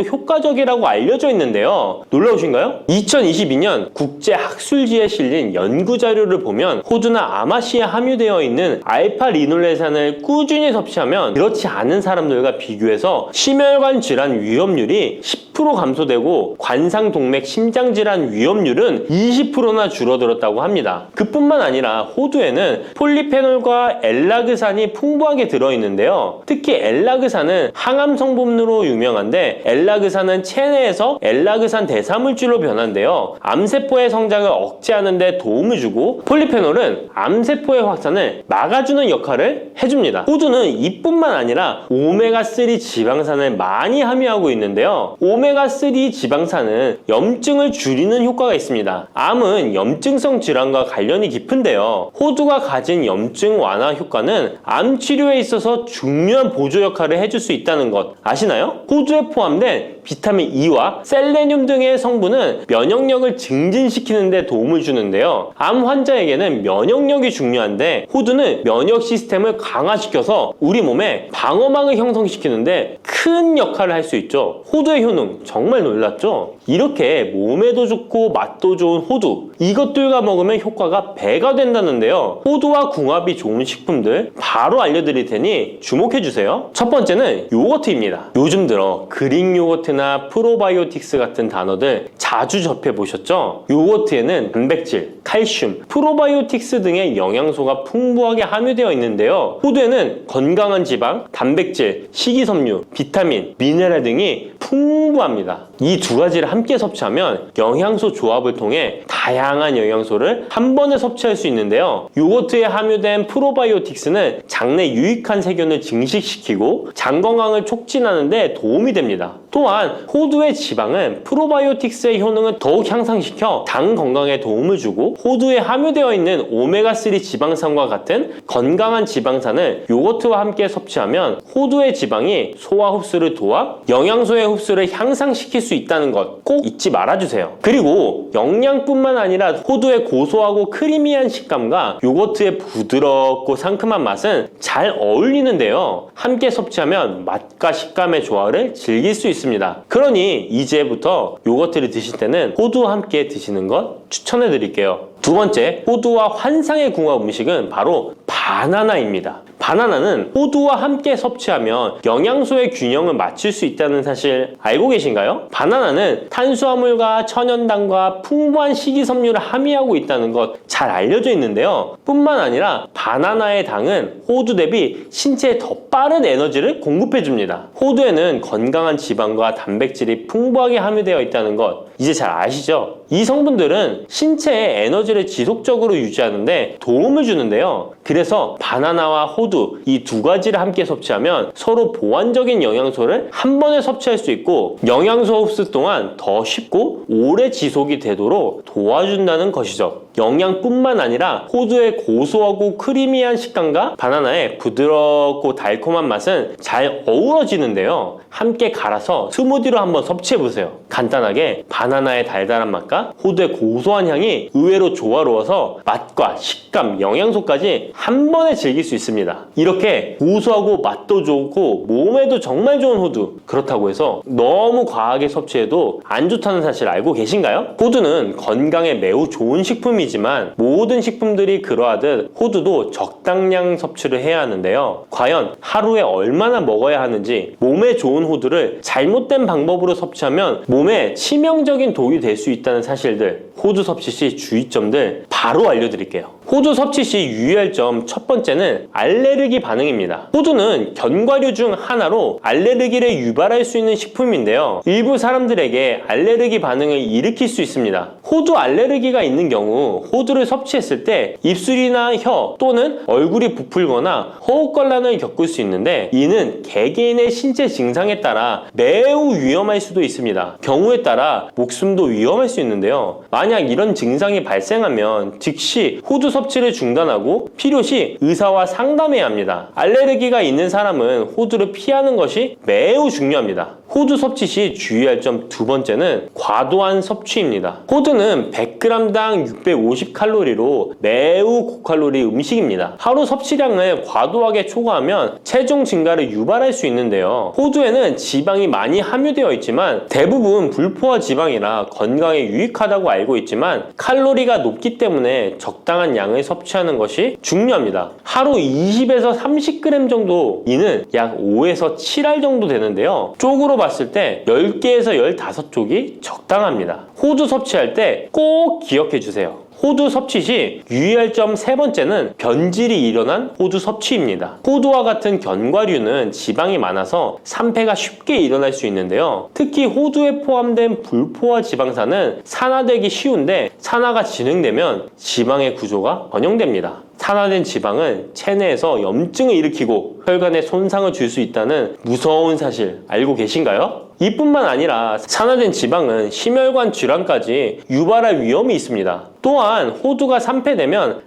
효과적이라고 알려져 있는데요. 놀라우신가요? 2022년 국제학술지에 실린 연구 자료를 보면 호두나 아마씨에 함유되어 있는 알파 리놀레산을 꾸준히 섭취하면 그렇지 않은 사람들과 비교해서 심혈관 질환 위험률이 10% 감소되고 관상동맥 심장질환 위험률은 20%나 줄어들었다고 합니다. 그뿐만 아니라 호두에는 폴리페놀과 엘라그산이 풍부하게 들어있는데요. 특히 엘라그산은 항암 성분으로 유명한데 엘라그산은 체내에서 엘라그산 대사물질로 변한대요. 암세포의 성장을 억제하는 데 도움을 주고 폴리페놀은 암세포의 확산을 막아주는 역할을 해줍니다. 호두는 이뿐만 아니라 오메가3 지방산을 많이 함유하고 있는데요. 오메가3 지방산은 염증을 줄이는 효과가 있습니다. 암은 염증성 질환과 관련이 깊은데요. 호두가 가진 염증 완화 효과는 암 치료에 있어서 중요한 보조 역할을 해줄 수 있다는 것 아시나요? 호두에 포함된 비타민 E와 셀레늄 등의 성분은 면역력을 증진시키는 데 도움을 주는데요. 암 환자에게는 면역력이 중요한데 호두는 면역 시스템을 강화시켜서 우리 몸에 방어막을 형성시키는데 큰 역할을 할 수 있죠. 호두의 효능 정말 놀랍죠? 이렇게 몸에도 좋고 맛도 좋은 호두, 이것들과 먹으면 효과가 배가 된다는데요. 호두와 궁합이 좋은 식품들 바로 알려드릴 테니 주목해주세요. 첫 번째는 요거트입니다. 요즘 들어 그릭 요거트나 프로바이오틱스 같은 단어들 자주 접해보셨죠? 요거트에는 단백질, 칼슘, 프로바이오틱스 등의 영양소가 풍부하게 함유되어 있는데요. 호두에는 건강한 지방, 단백질, 식이섬유, 비타민, 미네랄 등이 풍부합니다. 이 두 가지를 함께 섭취하면 영양소 조합을 통해 다양한 영양소를 한 번에 섭취할 수 있는데요. 요거트에 함유된 프로바이오틱스는 장내 유익한 세균을 증식시키고 장 건강을 촉진하는 데 도움이 됩니다. 또한 호두의 지방은 프로바이오틱스의 효능을 더욱 향상시켜 장 건강에 도움을 주고 호두에 함유되어 있는 오메가3 지방산과 같은 건강한 지방산을 요거트와 함께 섭취하면 호두의 지방이 소화 흡수를 도와 영양소의 흡수를 향상시킬 수 있다는 것 꼭 잊지 말아주세요. 그리고 영양뿐만 아니라 호두의 고소하고 크리미한 식감과 요거트의 부드럽고 상큼한 맛은 잘 어울리는데요. 함께 섭취하면 맛과 식감의 조화를 즐길 수 있습니다. 그러니 이제부터 요거트를 드실 때는 호두와 함께 드시는 것 추천해 드릴게요. 두 번째, 호두와 환상의 궁합 음식은 바로 바나나입니다. 바나나는 호두와 함께 섭취하면 영양소의 균형을 맞출 수 있다는 사실 알고 계신가요? 바나나는 탄수화물과 천연당과 풍부한 식이섬유를 함유하고 있다는 것 잘 알려져 있는데요. 뿐만 아니라 바나나의 당은 호두 대비 신체에 더 빠른 에너지를 공급해 줍니다. 호두에는 건강한 지방과 단백질이 풍부하게 함유되어 있다는 것 이제 잘 아시죠? 이 성분들은 신체의 에너지를 지속적으로 유지하는데 도움을 주는데요. 그래서 바나나와 호두 이 두 가지를 함께 섭취하면 서로 보완적인 영양소를 한 번에 섭취할 수 있고 영양소 흡수 또한 더 쉽고 오래 지속이 되도록 도와준다는 것이죠. 영양뿐만 아니라 호두의 고소하고 크리미한 식감과 바나나의 부드럽고 달콤한 맛은 잘 어우러지는데요. 함께 갈아서 스무디로 한번 섭취해보세요. 간단하게 바나나의 달달한 맛과 호두의 고소한 향이 의외로 조화로워서 맛과 식감, 영양소까지 한 번에 즐길 수 있습니다. 이렇게 고소하고 맛도 좋고 몸에도 정말 좋은 호두, 그렇다고 해서 너무 과하게 섭취해도 안 좋다는 사실 알고 계신가요? 호두는 건강에 매우 좋은 식품이지만 모든 식품들이 그러하듯 호두도 적당량 섭취를 해야 하는데요. 과연 하루에 얼마나 먹어야 하는지, 몸에 좋은 호두를 잘못된 방법으로 섭취하면 몸에 치명적인 독이 될 수 있다는 사실들, 호두 섭취 시 주의점들 바로 알려드릴게요. 호두 섭취 시 유의할 점 첫 번째는 알레르기 반응입니다. 호두는 견과류 중 하나로 알레르기를 유발할 수 있는 식품인데요. 일부 사람들에게 알레르기 반응을 일으킬 수 있습니다. 호두 알레르기가 있는 경우 호두를 섭취했을 때 입술이나 혀 또는 얼굴이 부풀거나 호흡곤란을 겪을 수 있는데 이는 개개인의 신체 증상에 따라 매우 위험할 수도 있습니다. 경우에 따라 목숨도 위험할 수 있는데요. 만약 이런 증상이 발생하면 즉시 호두 섭취를 중단하고 필요시 의사와 상담해야 합니다. 알레르기가 있는 사람은 호두를 피하는 것이 매우 중요합니다. 호두 섭취 시 주의할 점 두 번째는 과도한 섭취입니다. 호두는 100g당 650칼로리로 매우 고칼로리 음식입니다. 하루 섭취량을 과도하게 초과하면 체중 증가를 유발할 수 있는데요. 호두에는 지방이 많이 함유되어 있지만 대부분 불포화 지방이라 건강에 유익하다고 알고 있지만 칼로리가 높기 때문에 적당한 양을 섭취하는 것이 중요합니다. 하루 20에서 30g 정도, 이는 약 5에서 7알 정도 되는데요. 쪽으로 봤을 때 10개에서 15쪽이 적당합니다. 호두 섭취할 때 꼭 기억해 주세요. 호두 섭취 시 유의할 점 세 번째는 변질이 일어난 호두 섭취입니다. 호두와 같은 견과류는 지방이 많아서 산패가 쉽게 일어날 수 있는데요. 특히 호두에 포함된 불포화 지방산은 산화되기 쉬운데 산화가 진행되면 지방의 구조가 변형됩니다. 산화된 지방은 체내에서 염증을 일으키고 혈관에 손상을 줄 수 있다는 무서운 사실 알고 계신가요? 이뿐만 아니라 산화된 지방은 심혈관 질환까지 유발할 위험이 있습니다. 또한 호두가 산패되면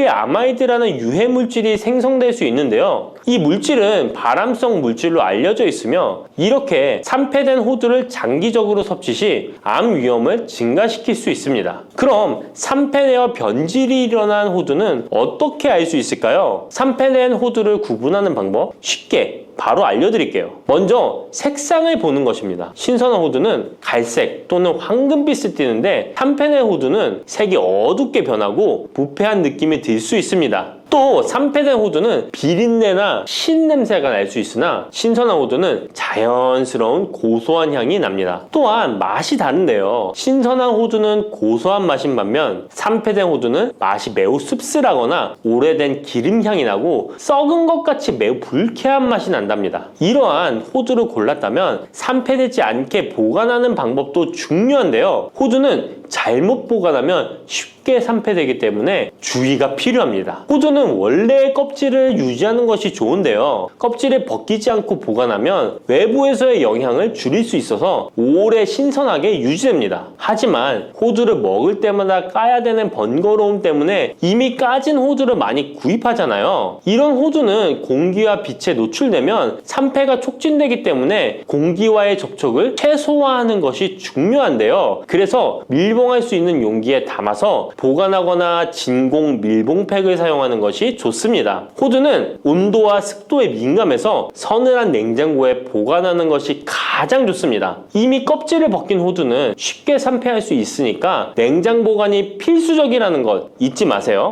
아크릴아마이드라는 유해 물질이 생성될 수 있는데요. 이 물질은 발암성 물질로 알려져 있으며 이렇게 산패된 호두를 장기적으로 섭취 시 암 위험을 증가시킬 수 있습니다. 그럼 산패되어 변질이 일어난 호두는 어떻게 알 수 있을까요? 산패된 호두를 구분하는 방법 쉽게 바로 알려드릴게요. 먼저 색상을 보는 것입니다. 신선한 호두는 갈색 또는 황금빛을 띠는데 산패된 호두는 색이 어둡게 변하고 부패한 느낌이 들 수 있습니다. 또 산패된 호두는 비린내나 신냄새가 날 수 있으나 신선한 호두는 자연스러운 고소한 향이 납니다. 또한 맛이 다른데요. 신선한 호두는 고소한 맛인 반면 산패된 호두는 맛이 매우 씁쓸하거나 오래된 기름향이 나고 썩은 것 같이 매우 불쾌한 맛이 난답니다. 이러한 호두를 골랐다면 산패되지 않게 보관하는 방법도 중요한데요. 호두는 잘못 보관하면 쉽게 산패되기 때문에 주의가 필요합니다. 호두는 원래의 껍질을 유지하는 것이 좋은데요. 껍질을 벗기지 않고 보관하면 외부에서의 영향을 줄일 수 있어서 오래 신선하게 유지됩니다. 하지만 호두를 먹을 때마다 까야 되는 번거로움 때문에 이미 까진 호두를 많이 구입하잖아요. 이런 호두는 공기와 빛에 노출되면 산패가 촉진되기 때문에 공기와의 접촉을 최소화하는 것이 중요한데요. 그래서 밀봉할 수 있는 용기에 담아서 보관하거나 진공 밀봉팩을 사용하는 것이 좋습니다. 호두는 온도와 습도에 민감해서 서늘한 냉장고에 보관하는 것이 가장 좋습니다. 이미 껍질을 벗긴 호두는 쉽게 산패할 수 있으니까 냉장 보관이 필수적이라는 것 잊지 마세요.